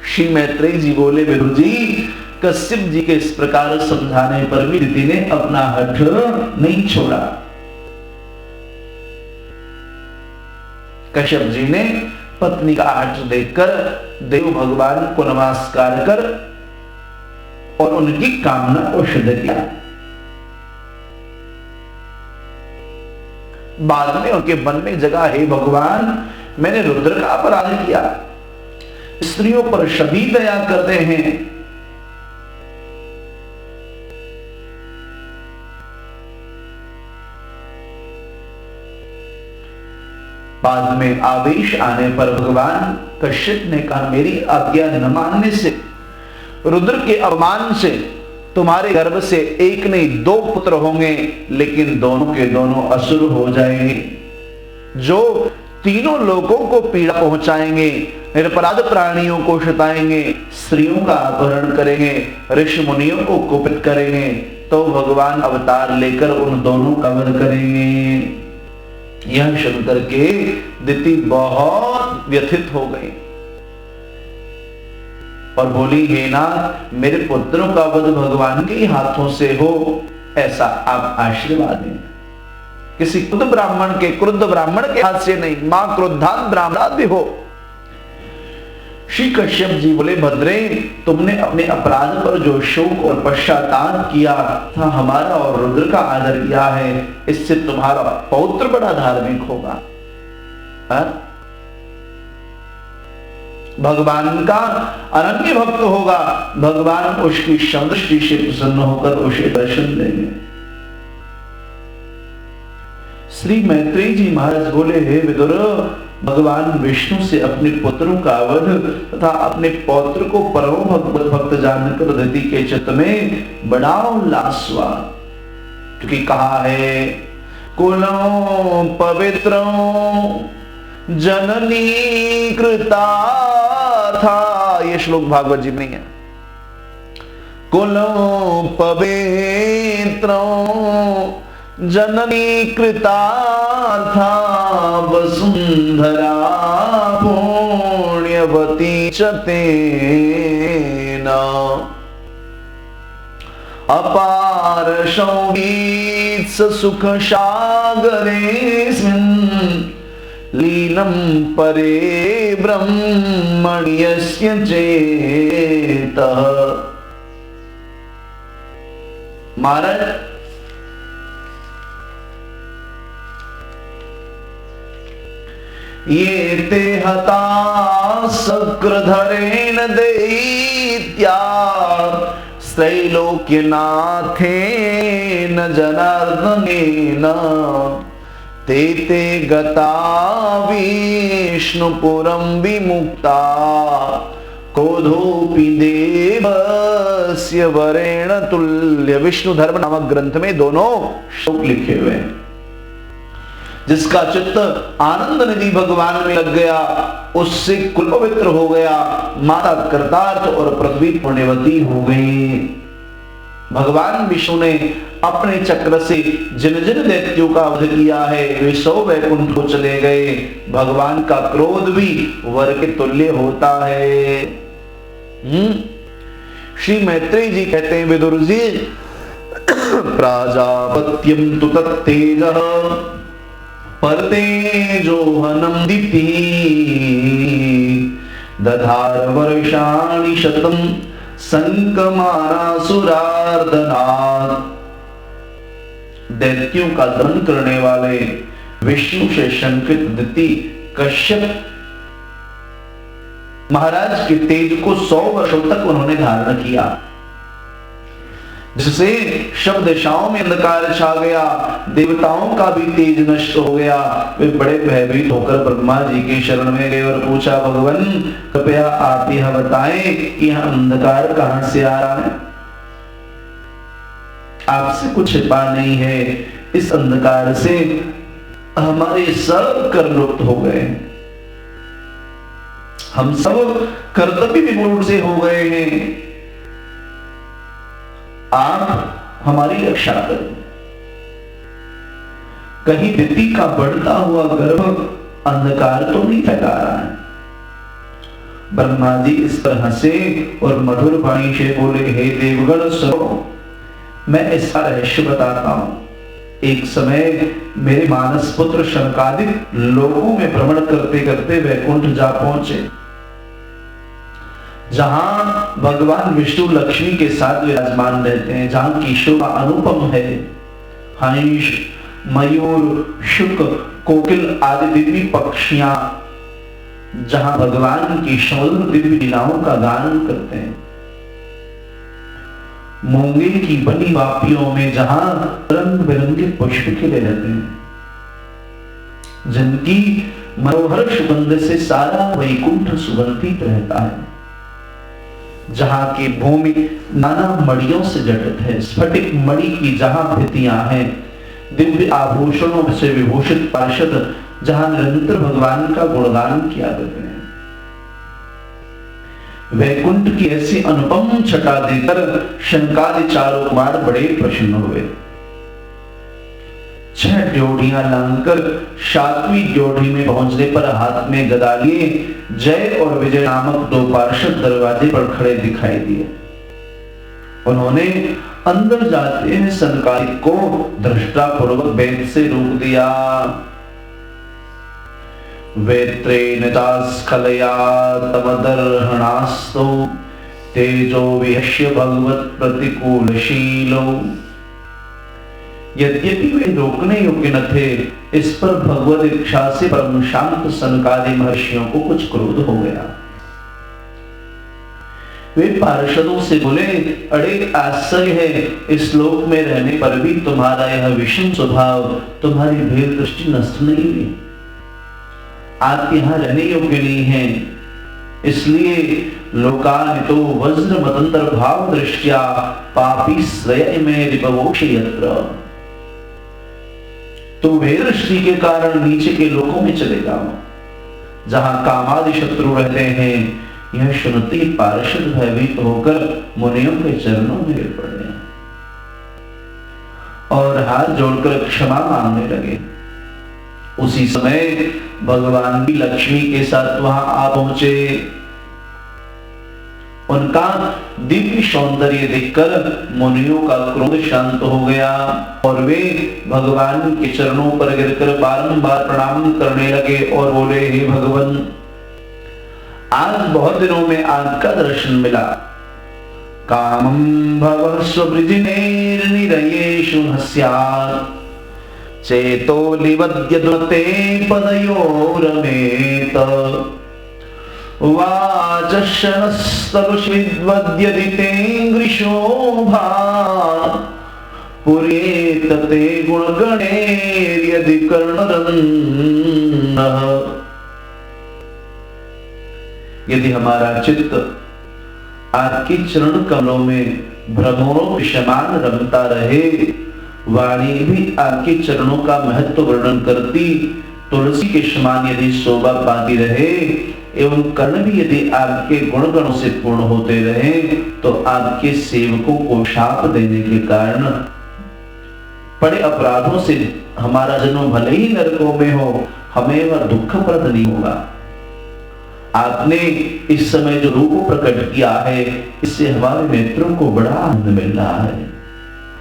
श्री मैत्रेय जी बोले, विदुर जी, कश्यप जी के इस प्रकार समझाने पर भी दिति ने अपना हठ नहीं छोड़ा। कश्यप जी ने पत्नी का हठ देखकर देव भगवान को नमस्कार कर और उनकी कामना को सिद्ध किया। बाद में उनके मन में जगा, हे भगवान, मैंने रुद्र का अपराध किया, स्त्रियों पर सभी दया करते हैं, बाद में आवेश आने पर भगवान कश्यप ने कहा, मेरी आज्ञा न मानने से, रुद्र के अपमान से तुम्हारे गर्भ से एक नहीं 2 पुत्र होंगे, लेकिन दोनों के दोनों असुर हो जाएंगे, जो तीनों लोगों को पीड़ा पहुंचाएंगे, निरपराध प्राणियों को सताएंगे, स्त्रियों का अपहरण करेंगे, ऋषि मुनियों को कुपित करेंगे, तो भगवान अवतार लेकर उन दोनों का वध करेंगे। यह सुनकर के दिति बहुत व्यथित हो गई और बोली, हे नाथ, मेरे पुत्रों का वध भगवान के हाथों से हो, ऐसा आप आशीर्वाद दें। किसी क्रुद्ध ब्राह्मण के हाथ से नहीं, मां क्रोधान ब्राह्मणादि हो। श्री कश्यप जी बोले, भद्रे, तुमने अपने अपराध पर जो शोक और पश्चाताप किया था, हमारा और रुद्र का आदर किया है, इससे तुम्हारा पौत्र बड़ा धार्मिक होगा। भगवान का अनन्य भक्त होगा, भगवान उसकी समदृष्टि से प्रसन्न होकर उसे दर्शन देंगे। श्री मैत्रेय जी महाराज बोले, हे विदुर, भगवान विष्णु से अपने पुत्रों का वध तथा अपने पौत्र को परम भक्त जानकर दति के चित्त में बड़ा उल्लास हुआ, क्योंकि कहा है कुलों पवित्रों जननी कृता था, ये श्लोक भागवत जी में है। कुलों पवित्रों जननी कृता था, वसुंधरा पुण्यवती च तेन, अपार संगीत सुख सागरेऽस्मिन्, लीनं परे ब्रह्मण्यस्य चेतः। महाराज, ये ते हता शक्रधरेण दैत्या, त्रैलोक्यनाथेन जनार्दनेन, ते ते गता विष्णुपुरं विमुक्ता, कोधोपि देवस्य वरेण तुल्य। विष्णु धर्म नामक ग्रंथ में दोनों श्लोक लिखे हुए हैं। जिसका चित्त आनंद निधि भगवान में लग गया, उससे कुल पवित्र हो गया, माता कृतार्थ और पृथ्वी पुण्यवती हो गई। भगवान विष्णु ने अपने चक्र से जिन जिन दैत्यों का वध किया है, वे सौ वैकुंठ को चले गए। भगवान का क्रोध भी वर के तुल्य होता है। श्री मैत्रेय जी कहते हैं, विदुर जी, प्राजापत्यम तु तत्तेजः परतेजोहनं दीप्ति, दधार वर्षाणि शतं संकमानासुरार्दनात्। दैत्यों का दमन करने वाले विष्णु से शंकित दिति कश्यप महाराज के तेज को 100 वर्षों तक उन्होंने धारण किया, जिससे सब दिशाओं में अंधकार छा गया, देवताओं का भी तेज नष्ट हो गया। वे बड़े भयभीत होकर ब्रह्मा जी के शरण में गए और पूछा, भगवान कृपया आप यह बताएं कि यह अंधकार कहां से आ रहा है? आपसे कुछ छिपा नहीं है। इस अंधकार से हमारे सब कर लुप्त हो गए, हम सब कर्तव्य विमूढ़ से हो गए हैं। आप हमारी रक्षा करें। कहीं दिति का बढ़ता हुआ गर्भ अंधकार तो नहीं फैला रहा है? ब्रह्मा जी इस पर हंसे और मधुर वाणी से बोले, हे देवगण सुनो, मैं इसका रहस्य बताता हूं। एक समय मेरे मानस पुत्र शनकादिक लोगों में भ्रमण करते करते वैकुंठ जा पहुंचे, जहां भगवान विष्णु लक्ष्मी के साथ विराजमान रहते हैं, जहां की शोभा अनुपम है। हंस, मयूर, शुक, कोकिल आदि दिव्य पक्षियां जहां भगवान की सौंदर्य दिव्य लीलाओं का गान करते हैं। मूंगे की बनी वापियों में जहां रंग बिरंगे पुष्प खिले रहते हैं, जिनकी मनोहर सुगंध से सारा वैकुंठ सुगंधित रहता है, जहां की भूमि नाना मणियों से जटित है, स्फटिक मणि की जहां भित्तियां हैं, दिव्य आभूषणों से विभूषित पार्षद जहां निरंतर भगवान का गुणगान किया करते हैं। वैकुंठ की ऐसी अनुपम छटा देकर शनकादि चारों कुमार बड़े प्रसन्न हुए। 6 ड्योढ़ियां लांघकर 7वीं ड्योढ़ी में पहुंचने पर हाथ में गदा लिए जय और विजय नामक 2 पार्षद दरवाजे पर खड़े दिखाई दिए। उन्होंने अंदर जाते हैं सनकादिक को दृष्टापूर्वक वेद से रोक दिया। वेत्रेण चास्खलया तमदर्हणास्तो तेजो विहस्य भगवत प्रतिकूलशीलो। यद्यपि वे रोकने योग्य न थे, इस पर भगवत इच्छा से परम शांत सनकादि महर्षियों को कुछ क्रोध हो गया। वे पार्षदों से बोले, अरे आश्चर्य है, इस लोक में रहने पर भी तुम्हारा यह विषम स्वभाव, तुम्हारी भेद दृष्टि नष्ट नहीं हुई। आप यहाँ रहने योग्य नहीं हैं, इसलिए लोकानितो वज्र मतंतर भाव दृष्टिया पापी श्रेय में रिपवोक्षयत्र। तो वे दृष्टि के कारण नीचे के लोकों में चले जाओ, जहां कामादि शत्रु रहते हैं। यह सुनती पार्षद भयभीत होकर मुनियों के चरणों में गिर पड़े और हाथ जोड़कर क्षमा मांगने लगे। उसी समय भगवान भी लक्ष्मी के साथ वहां आ पहुंचे। उनका दिव्य सौंदर्य देखकर मुनियों का क्रोध शांत हो गया और वे भगवान के चरणों पर गिरकर बारंबार प्रणाम करने लगे और बोले, हे भगवान, आज बहुत दिनों में आपका दर्शन मिला। कामं भव स्ववृजिनेर्निरयेषु हस्यात् चेतो लिवद्यद्वते पदयोरमेत वाचशनस्तरुषिद्वद्यदितेऽङ्घ्रिशोभा पुरेत ते गुणगणैर्यदि कर्णरन्नः। यदि हमारा चित्त आपके चरण कमलों में भ्रमरों के समान रमता रहे, वाणी भी आपके चरणों का महत्व वर्णन करती तुलसी के समान यदि शोभा पाती रहे, एवं कर्ण भी यदि आपके गुणगणों से पूर्ण होते रहे, तो आपके सेवकों को शाप देने के कारण बड़े अपराधों से हमारा जन्म भले ही नरकों में हो, हमें वह दुखप्रद नहीं होगा। आपने इस समय जो रूप प्रकट किया है, इससे हमारे नेत्रों को बड़ा आनंद मिल रहा है।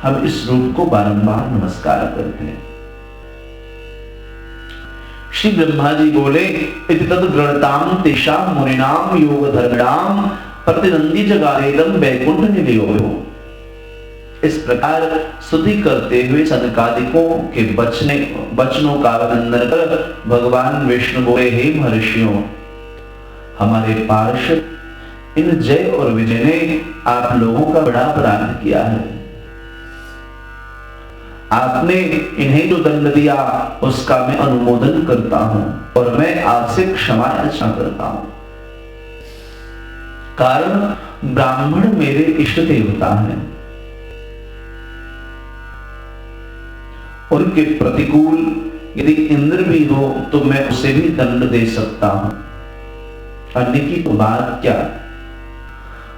हम इस रूप को बारंबार नमस्कार करते हैं। श्री ब्रह्मा जी बोले, इति तद गृणताम तेषां मुनिनाम योग धर्मणाम प्रतिनंदी जगारेदम वैकुंठ निलयो। इस प्रकार स्तुति करते हुए सनकादिकों के वचनों का अभिनंदन कर भगवान विष्णु बोले, हे महर्षियों, हमारे पार्षद इन जय और विजय ने आप लोगों का बड़ा अपराध किया है। आपने इन्हें जो दंड दिया उसका मैं अनुमोदन करता हूं और मैं आपसे क्षमा याचना करता हूं। कारण ब्राह्मण मेरे इष्ट देवता हैं, उनके प्रतिकूल यदि इंद्र भी हो तो मैं उसे भी दंड दे सकता हूं, अन्य की तो बात क्या।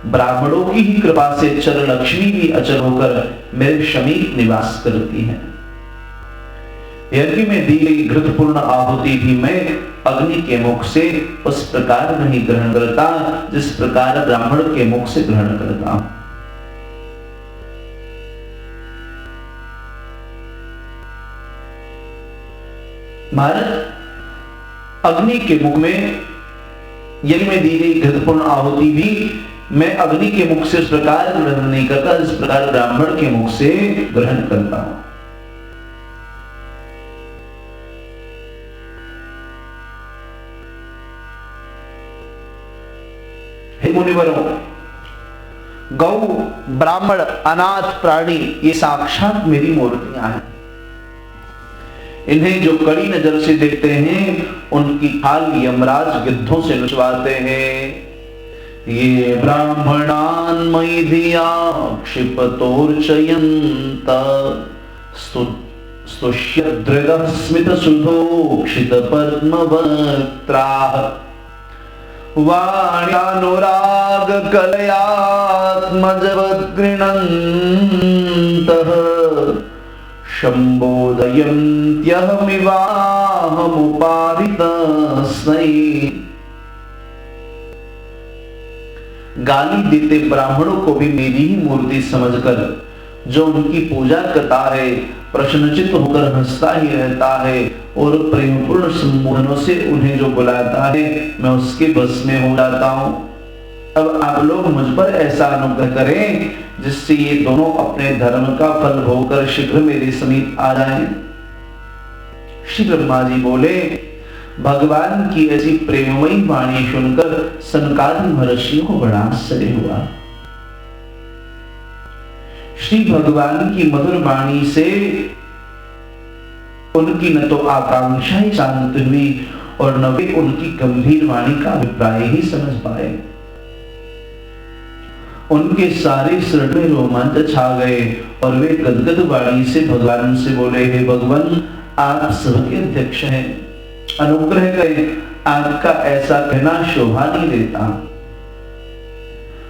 ब्राह्मणों की ही कृपा से चर लक्ष्मी भी अचल होकर मेरे समीप निवास करती है। यज्ञ में दी गई घृतपूर्ण आहुति भी मैं अग्नि के मुख से उस प्रकार नहीं ग्रहण करता जिस प्रकार ब्राह्मण के मुख से ग्रहण करता हूं। महाराज, अग्नि के मुख में यज्ञ में दी गई घृतपूर्ण आहुति भी मैं अग्नि के मुख से इस प्रकार ग्रहण नहीं करता जिस प्रकार ब्राह्मण के मुख से ग्रहण करता हूं। हे मुनिवरों, गौ, ब्राह्मण, अनाथ प्राणी ये साक्षात मेरी मूर्तियां हैं। इन्हें जो कड़ी नजर से देखते हैं उनकी खाल यमराज गिद्धों से नचवाते हैं। ये ब्राह्मणान मयि धिया क्षिपतोर्चयन्त स्तुष्यद्रगः स्मितसुधोक्षित पद्मवक्त्राः वाण्यानुराग कलयात्मजवद्गृह्णन्तः संबोधयन्त्यहमिवाहमुपारितस्मै। गाली देते ब्राह्मणों को भी मेरी ही मूर्ति समझकर जो उनकी पूजा करता है, प्रसन्नचित्त होकर हंसता ही रहता है और प्रेमपूर्ण संबोधनों से उन्हें जो बुलाता है, मैं उसके बस में हो जाता हूं। अब आप लोग मुझ पर ऐसा अनुग्रह करें जिससे ये दोनों अपने धर्म का फल भोगकर शीघ्र मेरे समीप आ जाएं। श्री ब्रह्मा जी बोले, भगवान की ऐसी प्रेममयी वाणी सुनकर सनकादि महर्षियों को बड़ा आश्चर्य हुआ। श्री भगवान की मधुर वाणी से उनकी न तो आकांक्षा ही शांत हुई और न वे उनकी गंभीर वाणी का अभिप्राय ही समझ पाए। उनके सारे शरीर में रोमांच छा गए और वे गदगद वाणी से भगवान से बोले, हे भगवान, आप सबके अध्यक्ष हैं, अनुग्रह करें, आपका ऐसा कहना शोभा नहीं देता।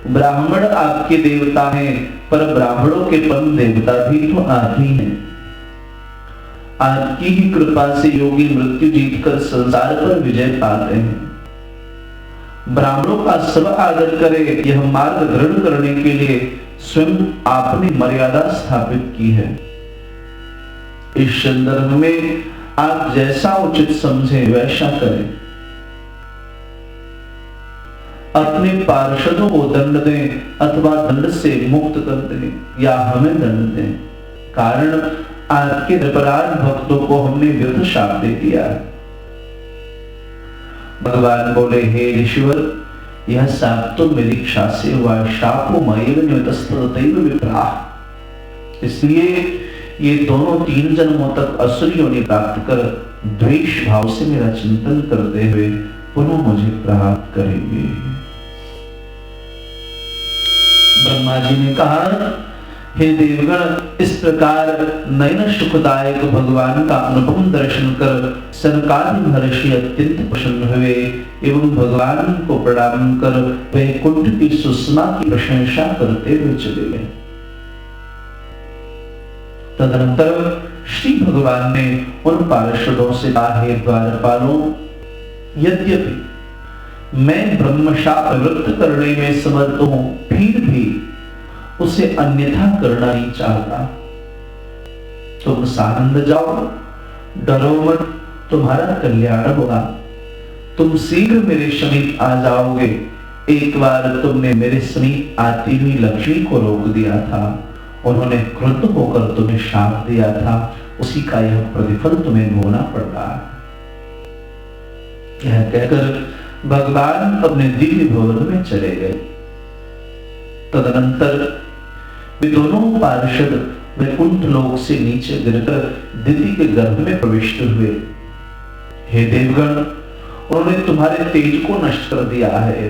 ब्राह्मण आपके देवता हैं, पर ब्राह्मणों के परम देवता भी तो आप ही हैं। आपकी ही कृपा से योगी मृत्यु जीतकर संसार पर विजय पाते हैं। ब्राह्मणों का सब आदर करे, यह मार्ग ग्रहण करने के लिए स्वयं आपने मर्यादा स्थापित की है। इस संदर्भ में आप जैसा उचित समझे वैसा करें। अपने पार्षदों को दंड दें अथवा दंड से मुक्त कर दें या हमें दंड दें, कारण आपके अपराध भक्तों को हमने व्यर्थ शाप दे दिया है। भगवान बोले, हे ईश्वर, यह शाप तो मेरी इच्छा से हुआ, शापो मयैव नियतस्तदैव विप्राः। इसलिए ये दोनों 3 जन्मों तक असुर योनि प्राप्त कर द्वेष भाव से मेरा चिंतन करते हुए पुनः मुझे प्राप्त करेंगे। ब्रह्मा जी ने कहा, हे देवगण, इस प्रकार नयन सुखदायक भगवान का अनुपम दर्शन कर सनकादि महर्षि अत्यंत प्रसन्न हुए एवं भगवान को प्रणाम कर वैकुंठ की सुषमा की प्रशंसा करते हुए चले गए। तदनंतर श्री भगवान ने उन पार्षदों से कहा, हे द्वारपालों, यद्यपि मैं ब्रह्मशाप निवृत्त करने में समर्थ हूं, फिर भी उसे अन्यथा करना नहीं चाहता। तुम सानंद जाओ, डरो मत, तुम्हारा कल्याण होगा। तुम शीघ्र मेरे समीप आ जाओगे। एक बार तुमने मेरे समीप आती हुई लक्ष्मी को रोक दिया था, उन्होंने क्रुद्ध होकर तुम्हें शाप दिया था, उसी का यह प्रतिफल तुम्हें भोगना पड़ रहा है। यह कहकर भगवान अपने दिव्य भवन में चले गए। तदनंतर वे दोनों पार्षद वैकुंठ लोक से नीचे गिरकर दिति के गर्भ में प्रविष्ट हुए। हे देवगण, उन्होंने तुम्हारे तेज को नष्ट कर दिया है।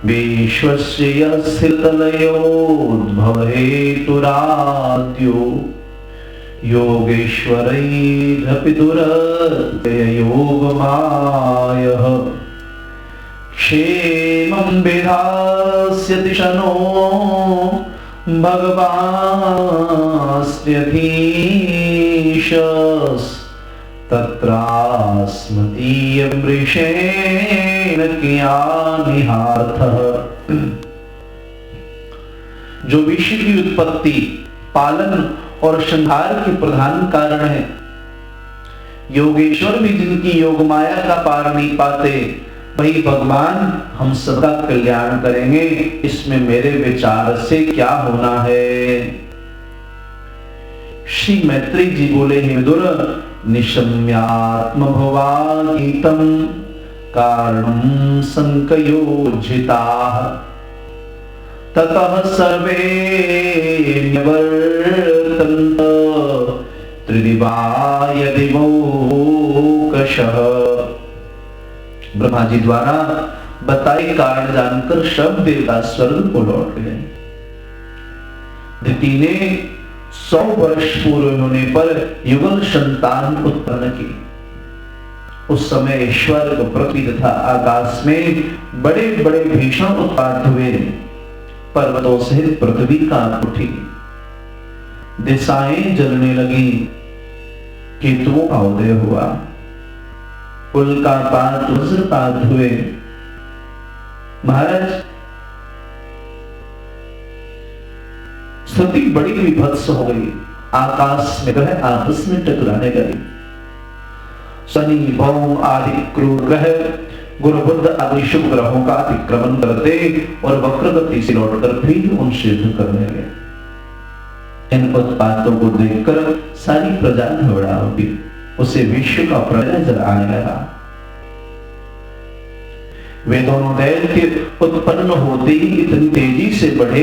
विश्वस्य स्थितलयोद्भव हेतुराद्यो योगेश्वरैरपि दुरत्ययोगमायः क्षेमं विधास्यति शनो भगवास्त्यधीशस् तत्रास्मदीयं वृषेण कियानिहार्थः। जो विश्व की उत्पत्ति, पालन और संहार के प्रधान कारण है, योगेश्वर भी जिनकी योग माया का पार नहीं पाते, वही भगवान हम सबका कल्याण करेंगे। इसमें मेरे विचार से क्या होना है। श्री मैत्री जी बोले, हे विदुर, निशम्यात्म भवागीतम कारणं संकयोजिताः ततः सर्वे निवर्तन्त त्रिदिवाय दिवौकशः। ब्रह्मा जी द्वारा बताए कारण जानकर सब देवता स्वर्ग को लौट गए। दिति ने 100 वर्ष पूरे होने पर युगल संतान उत्पन्न की। उस समय स्वर्ग, पृथ्वी तथा आकाश में बड़े बड़े भीषण उत्पात हुए। पर्वतों सहित पृथ्वी कांप उठी, दिशाएं जलने लगी, केतुओं का उदय हुआ, उल्कापात, वज्रपात हुए। महाराज, स्थिति बड़ी विभत्स हो गई। आकाश में ग्रह आपस में टकराने लगे। शनि, भौम आदि क्रूर ग्रह गुरु बुध आदि शुभ ग्रहों का अतिक्रमण करते और वक्रगति से लौटकर फिर उनसे युद्ध करने लगे। इन उत्पातों को देखकर सारी प्रजा घबरा उठी। उसे विश्व का प्रलय नजर आने लगा। वे दोनों दैत्य उत्पन्न होते ही इतनी तेजी से बढ़े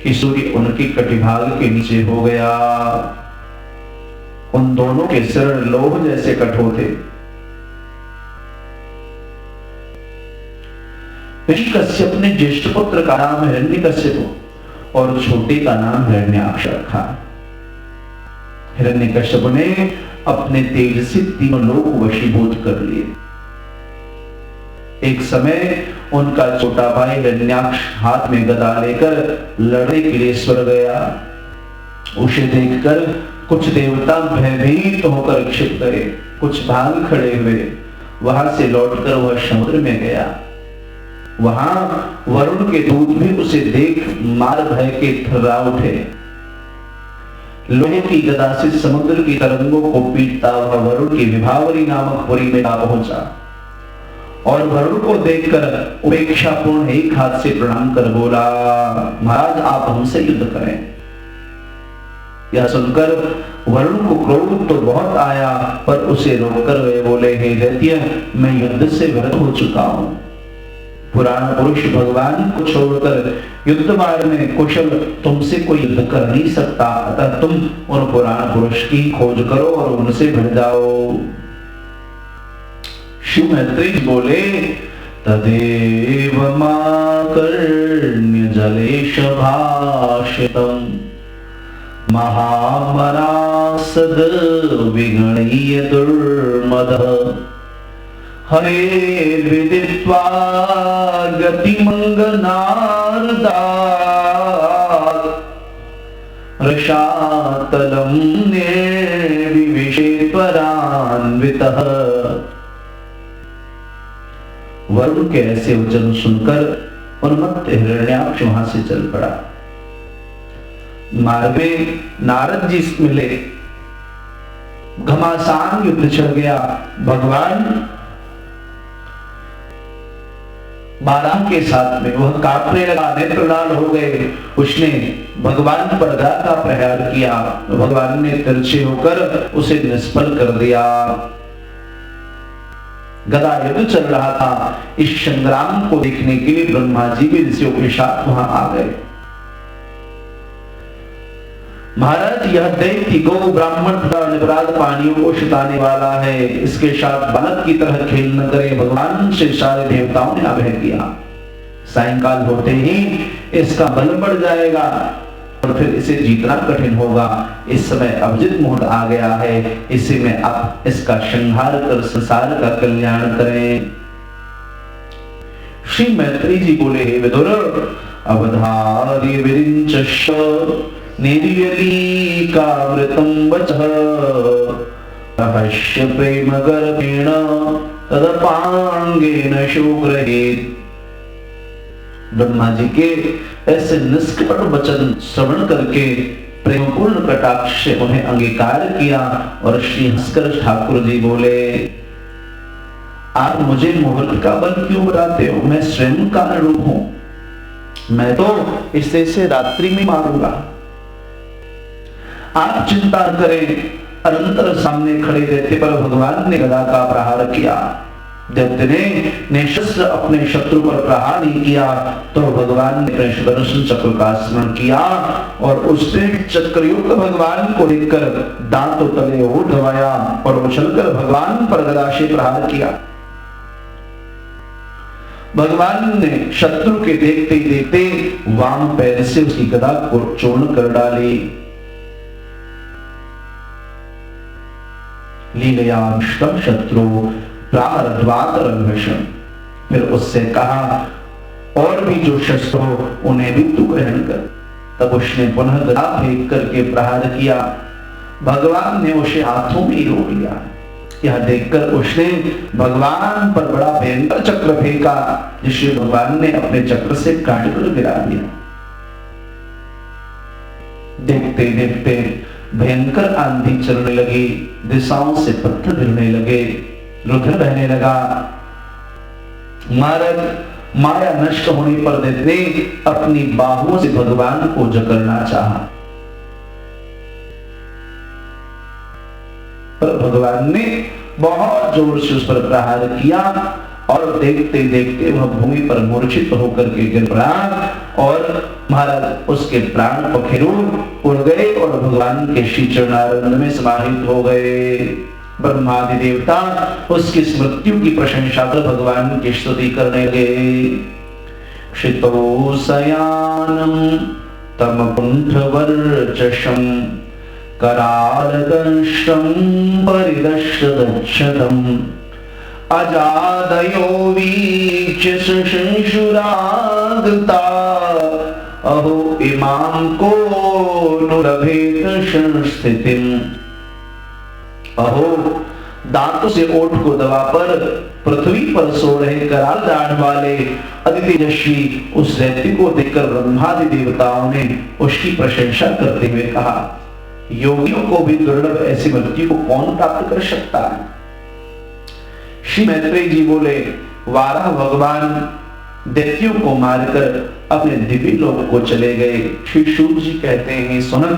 कि सूर्य उनके कटिभाग के नीचे हो गया। उन दोनों के सिर लोह जैसे कठोर थे। ऋषि कश्यप ने ज्येष्ठ पुत्र का नाम हिरण्यकश्यप और छोटे का नाम हिरण्याक्ष रखा। हिरण्यकश्यप ने अपने तेज से तीनों लोग वशीभूत कर लिए। एक समय उनका छोटा भाई हिरण्याक्ष हाथ में गदा लेकर लड़ने के लिए स्वर्ग गया। उसे देखकर कुछ देवता भयभीत होकर क्षिप्त गए, कुछ भाग खड़े हुए। वहां से लौटकर वह समुद्र में गया। वहां वरुण के दूत भी उसे देख मार भय के थर्रा उठे। लोहे की गदा से समुद्र की तरंगों को पीटता हुआ वरुण की विभावरी नामक पुरी में आ पहुंचा और वरुण को देखकर उपेक्षापूर्ण एक हाथ से प्रणाम कर बोला, महाराज आप हमसे युद्ध करें। यह सुनकर वरुण को क्रोध तो बहुत आया, पर उसे रोककर वे बोले, हे दैत्य, मैं युद्ध से विरत हो चुका हूं। पुराण पुरुष भगवान को छोड़कर युद्ध मार्ग में कुशल तुमसे कोई युद्ध कर नहीं सकता, अतः तुम उन पुराण पुरुष की खोज करो और उनसे भिड़ जाओ। शिव मैत्री बोले, तदेव माकर्ण्य जलेश भाषितम् महामरासद विगणीय दुर्मदः हरे विदित्वा गतिमंगनार्दात् रसातलं निर्विविशे त्वरान्वितः। वरुण के ऐसे वचन सुनकर उन्मत्त हिरण्याक्ष वहां से चल पड़ा। मार्ग में नारद जी मिले। घमासान युद्ध छिड़ गया। भगवान बाराम के साथ में वह कांपने लगा, नेत्रलाल हो गए। उसने भगवान पर गदा का प्रहार किया। भगवान ने तिरछे होकर उसे निष्फल कर दिया। गदा युद्ध चल रहा था। इस संग्राम को देखने के लिए ब्रह्मा जी भी ऋषियों के साथ वहां आ गए। महाराज, यह दैत्य गौ ब्राह्मण तथा निपराध पानियों को छिताने वाला है, इसके साथ बालक की तरह खेल न करे। भगवान से सारे देवताओं ने आग्रह किया, सायंकाल होते ही इसका बल बढ़ जाएगा और फिर इसे जीतना कठिन होगा। इस समय अभिजित मुहूर्त आ गया है, इसी में आप इसका संहार कर संसार का कल्याण करें। श्री मैत्री जी बोले, हे विदुर, अवधार्य विरिञ्चश्च निर्यली कावृतं वचः रहस्य प्रेम गर्भेण तदपांगेन शुग्रहेत्। ब्रह्मा जी के ऐसे निष्कपट वचन श्रवण करके प्रेमपूर्ण कटाक्ष से उन्हें अंगीकार किया और श्री हंसकर ठाकुर जी बोले, आप मुझे मुहूर्त का बल क्यों बताते हो? मैं स्वयं काल रूप हूं, मैं तो इसे रात्रि में मारूंगा। आप चिंता करें। अनंतर सामने खड़े दैत्य पर भगवान ने गदा का प्रहार किया। दैत्य ने निशस्त्र अपने शत्रु पर प्रहार नहीं किया तो भगवान ने सुदर्शन चक्र का स्मरण किया और उससे चक्रयुक्त भगवान को देखकर दांतों तले ओढ़ दबाया और उछलकर भगवान पर गदा से प्रहार किया। भगवान ने शत्रु के देखते ही देखते वाम पैर से उसकी गदा को चूर्ण कर डाली। लीलयाष्टम शत्रु प्रारब्धवातरंभषण। फिर उससे कहा, और भी जो शस्त्र हो उन्हें भी तू ग्रहण कर। तब उसने पुनः गदा फेंक करके प्रहार किया। भगवान ने उसे हाथों में ही रोक लिया। यह देखकर उसने भगवान पर बड़ा भयंकर चक्र फेंका, जिसे भगवान ने अपने चक्र से काट कर गिरा दिया। देखते देखते भयंकर आंधी चलने लगी, दिशाओं से पत्थर गिरने लगे, रुधिर बहने लगा। महाराज माया नष्ट होने पर दैत्य ने अपनी बाहुओं से भगवान को जकड़ना चाहा, पर भगवान ने बहुत जोर से उस पर प्रहार किया। और देखते देखते वह भूमि पर मूर्छित होकर के गिर पड़ा और महाराज उसके प्राण पखेरु उड़ गए और भगवान के श्री चरणारविंद में समाहित हो गए। ब्रह्मादि देवता उसकी मृत्यु की प्रशंसा कर भगवान की स्तुति करने लगे। क्षितो शयानम तम कुंठ वर्चसम करालकंष्टं परिदर्शदक्षतम् अजादयो वीक्ष्य शंशुरागता अहो इमां को नुलभेत संस्थितिम्। अहो दांतों से ओठ को दबाकर पृथ्वी पर सो रहे कराल दाढ़ वाले अति तेजस्वी उस दैत्य को देखकर ब्रह्मादि देवताओं ने उसकी प्रशंसा करते हुए कहा, योगियों को भी दुर्लभ ऐसी मृत्यु को कौन प्राप्त कर सकता है। श्री मैत्रेय जी बोले, वाराह भगवान दैत्यों को मारकर अपने दिव्य लोक को चले गए। श्री शुक जी कहते हैं, सुनक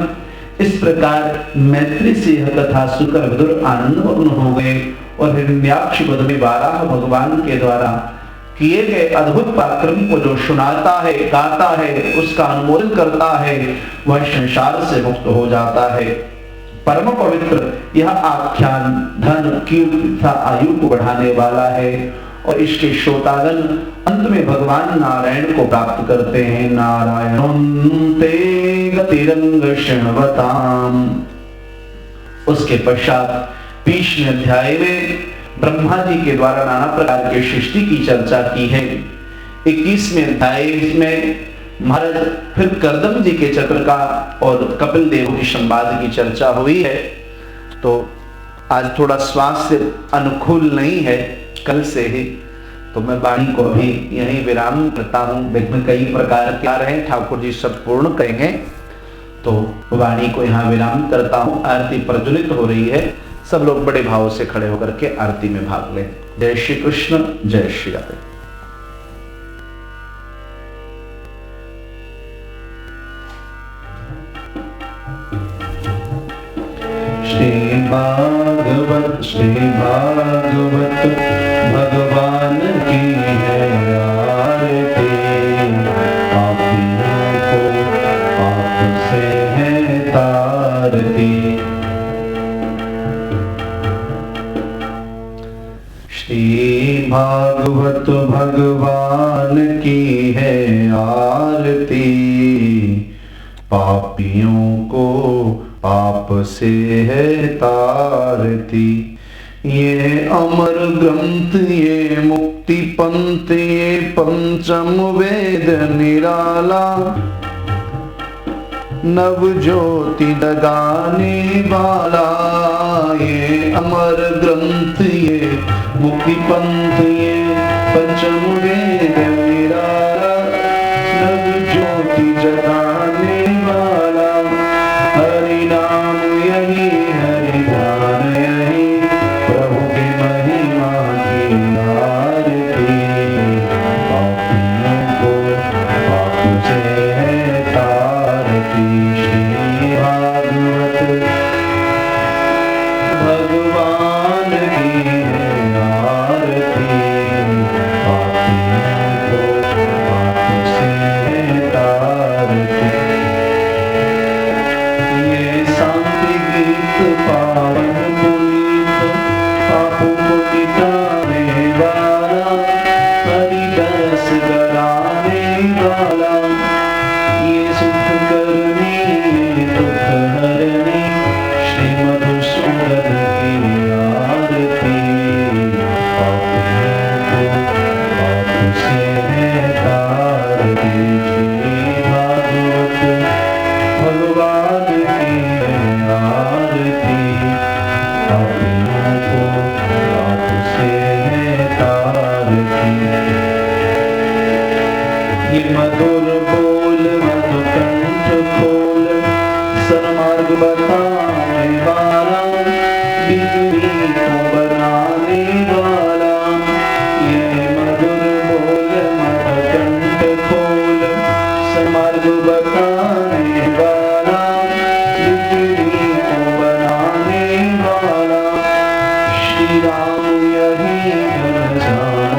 इस प्रकार मैत्री से यह कथा सुकर विदुर आनंदमग्न हो गए और हिरण्याक्ष वध में वाराह भगवान के द्वारा किए गए अद्भुत पराक्रम को जो सुनाता है, गाता है, उसका अनुमोदन करता है, वह संसार से मुक्त हो जाता है। परम पवित्र यह आख्यान धन कीर्ति तथा आयु को बढ़ाने वाला है और इसके श्रोतागण अंत में भगवान नारायण को प्राप्त करते हैं। नारायण ते गतिरंग शृण्वताम। उसके पश्चात 20वें अध्याय में ब्रह्मा जी के द्वारा नाना प्रकार के सृष्टि की चर्चा की है। 21वें अध्याय में महाराज फिर कर्दम जी के चक्र का और कपिल देव की संवाद की चर्चा हुई है। तो आज थोड़ा स्वास्थ्य अनुकूल नहीं है कल से ही, तो मैं वाणी को अभी यहीं विराम करता हूँ। विघ्न कई प्रकार के आ रहे हैं, ठाकुर जी सब पूर्ण करेंगे, तो वाणी को यहाँ विराम करता हूँ। आरती प्रज्वलित हो रही है, सब लोग बड़े भाव से खड़े होकर के आरती में भाग लें। जय श्री कृष्ण, जय श्री राधे। श्री भागवत भगवान की है आरती, पापियों को पाप से है तारती। श्री भागवत भगवान की है आरती, पापियों को पाप से है तारती। ये अमर ग्रंथ, ये मुक्ति पंथ, ये पंचम वेद निराला, नव ज्योति जगाने वाला। ये अमर ग्रंथ, ये मुक्ति पंथ, ये पंचम वेद निराला, नव ज्योति जगाने वाला। हरि नाम यही, हरि ध्यान यही, प्रभु की महिमा की आरती। पापियों को पाप से है तारती। श्री भागवत भगवान की है आरती, पापियों को पाप से है तारती। ये शांति गीत पावन पुनीत, पापों को मिटाने वाला, हरि रस गराने वाला। ये सुख करनी, ये दुख हरनी, श्री मधुसूदन की आरती। पापियों को पाप से है तारती। श्री भागवत भगवान की है आरती, पापियों को पाप से है तारती। ये मधुर बोल मधुकंठ खोल, सन्मार्ग बताने वाला, बिगड़ी को बनाने वाला। ये मधुर बोल मधुकंठ खोल, सन्मार्ग बताने वाला, बिगड़ी को बनाने वाला। श्री राम यही, घनश्याम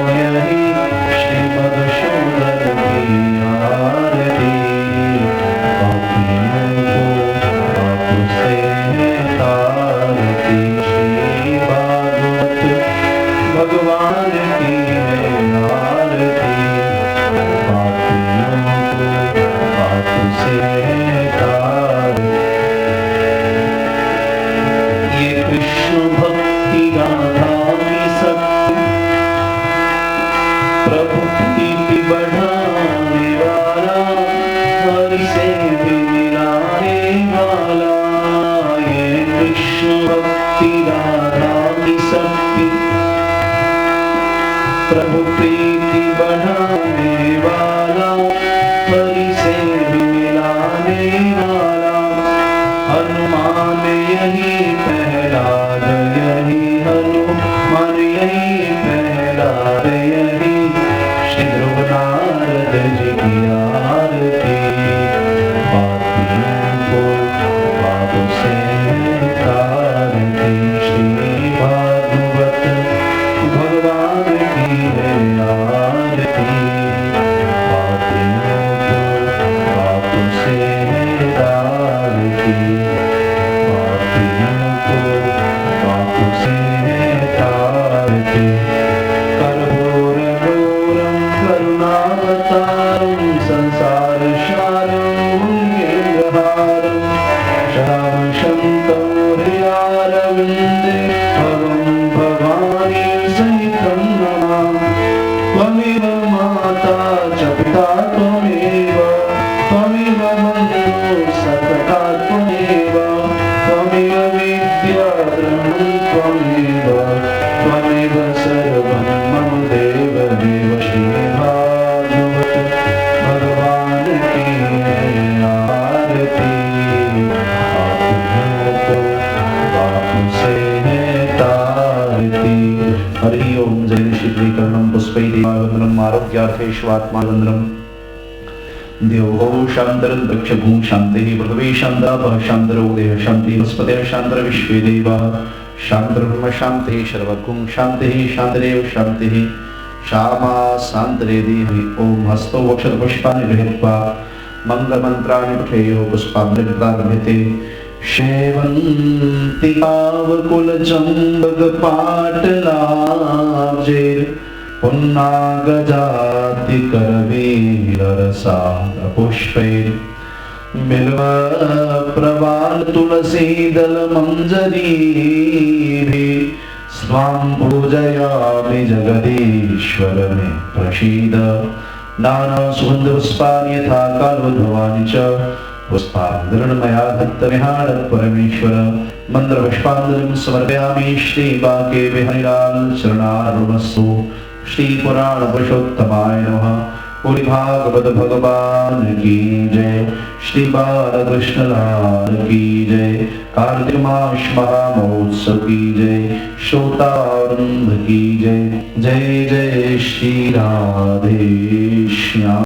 प्रभु प्रीति बढ़ाने वाला, हरि से भी मिलाने वाला, ये कृष्ण भक्ति राधा की शक्ति। प्रभु प्रीति बढ़ाने वाला, हरि से भी मिलाने वाला, हनुमान यही प्रहलाद यही, हनुमान यही प्रहलाद यही, श्री ध्रुव नारद जी की आरती। पापियों को पाप से तारती, श्री भागवत भगवान की है आरती। पापियों को पाप से तारती, पापियों को पाप से तारती। कर्पूरगौरं करुणावतारं संसार सारं मुनिगेन्द्रहारं, श्याम शंतं हृदयारविन्दे भवं भवानी सहितं नमामि। त्वमेव माता च पिता त्वमेव, त्वमेव बन्धुः सखा त्वमेव, त्वमेव विद्या द्रविणं त्वमेव, त्वमेव सर्वं मम देव देव। श्री भागवत भगवान की आरती। पापियों को पाप से तारती। हरि ओम। जय श्री कर्णं पुष्पैर्देवावन्दनं आरोग्यार्थेष्वात्मावन्दनं। देवो शान्तरं दक्षभूं शान्तिः, पृथिवी शान्तापः शान्तरो देवः शान्तिः, वनस्पतयः शान्तरो विश्वे देवाः शान्तर्ब्रह्म शान्तिः, सर्वगुं शान्तिः शान्तिरेव शान्तिः, श्यामा शान्तरे देहि। ओम हस्तौ वक्षतः पुष्पाणि गृहीत्वा मङ्गलमन्त्राणि पठेयुः। पुष्पाञ्जलिं प्रारभ्यते। सेवन्ति पावकुलचम्बकपाटलाब्जे, पुन्नागजाति करवीररसापुष्पैः, बिल्वप्रवाल तुलसीदलमञ्जरीभिः, स्वां पूजयामि जगदीश्वर मे प्रसीद। नानासुगन्धपुष्पाणि यथा कालोद्भवानि च, पुष्पाञ्जलिं मया दत्तमिहार परमेश्वर। मन्त्रपुष्पाञ्जलिं समर्पयामि श्रीकाकेभि हरिलाल चरणार्वस्तु। श्री पुराण पुरुषोत्तमाय नमः। पूरी भागवत भगवान की जय। श्री बालकृष्ण लाल की जय। कार्तिक मास महामहोत्सव की जय। श्रोतावृंद की जय। जय जय श्री राधे श्याम।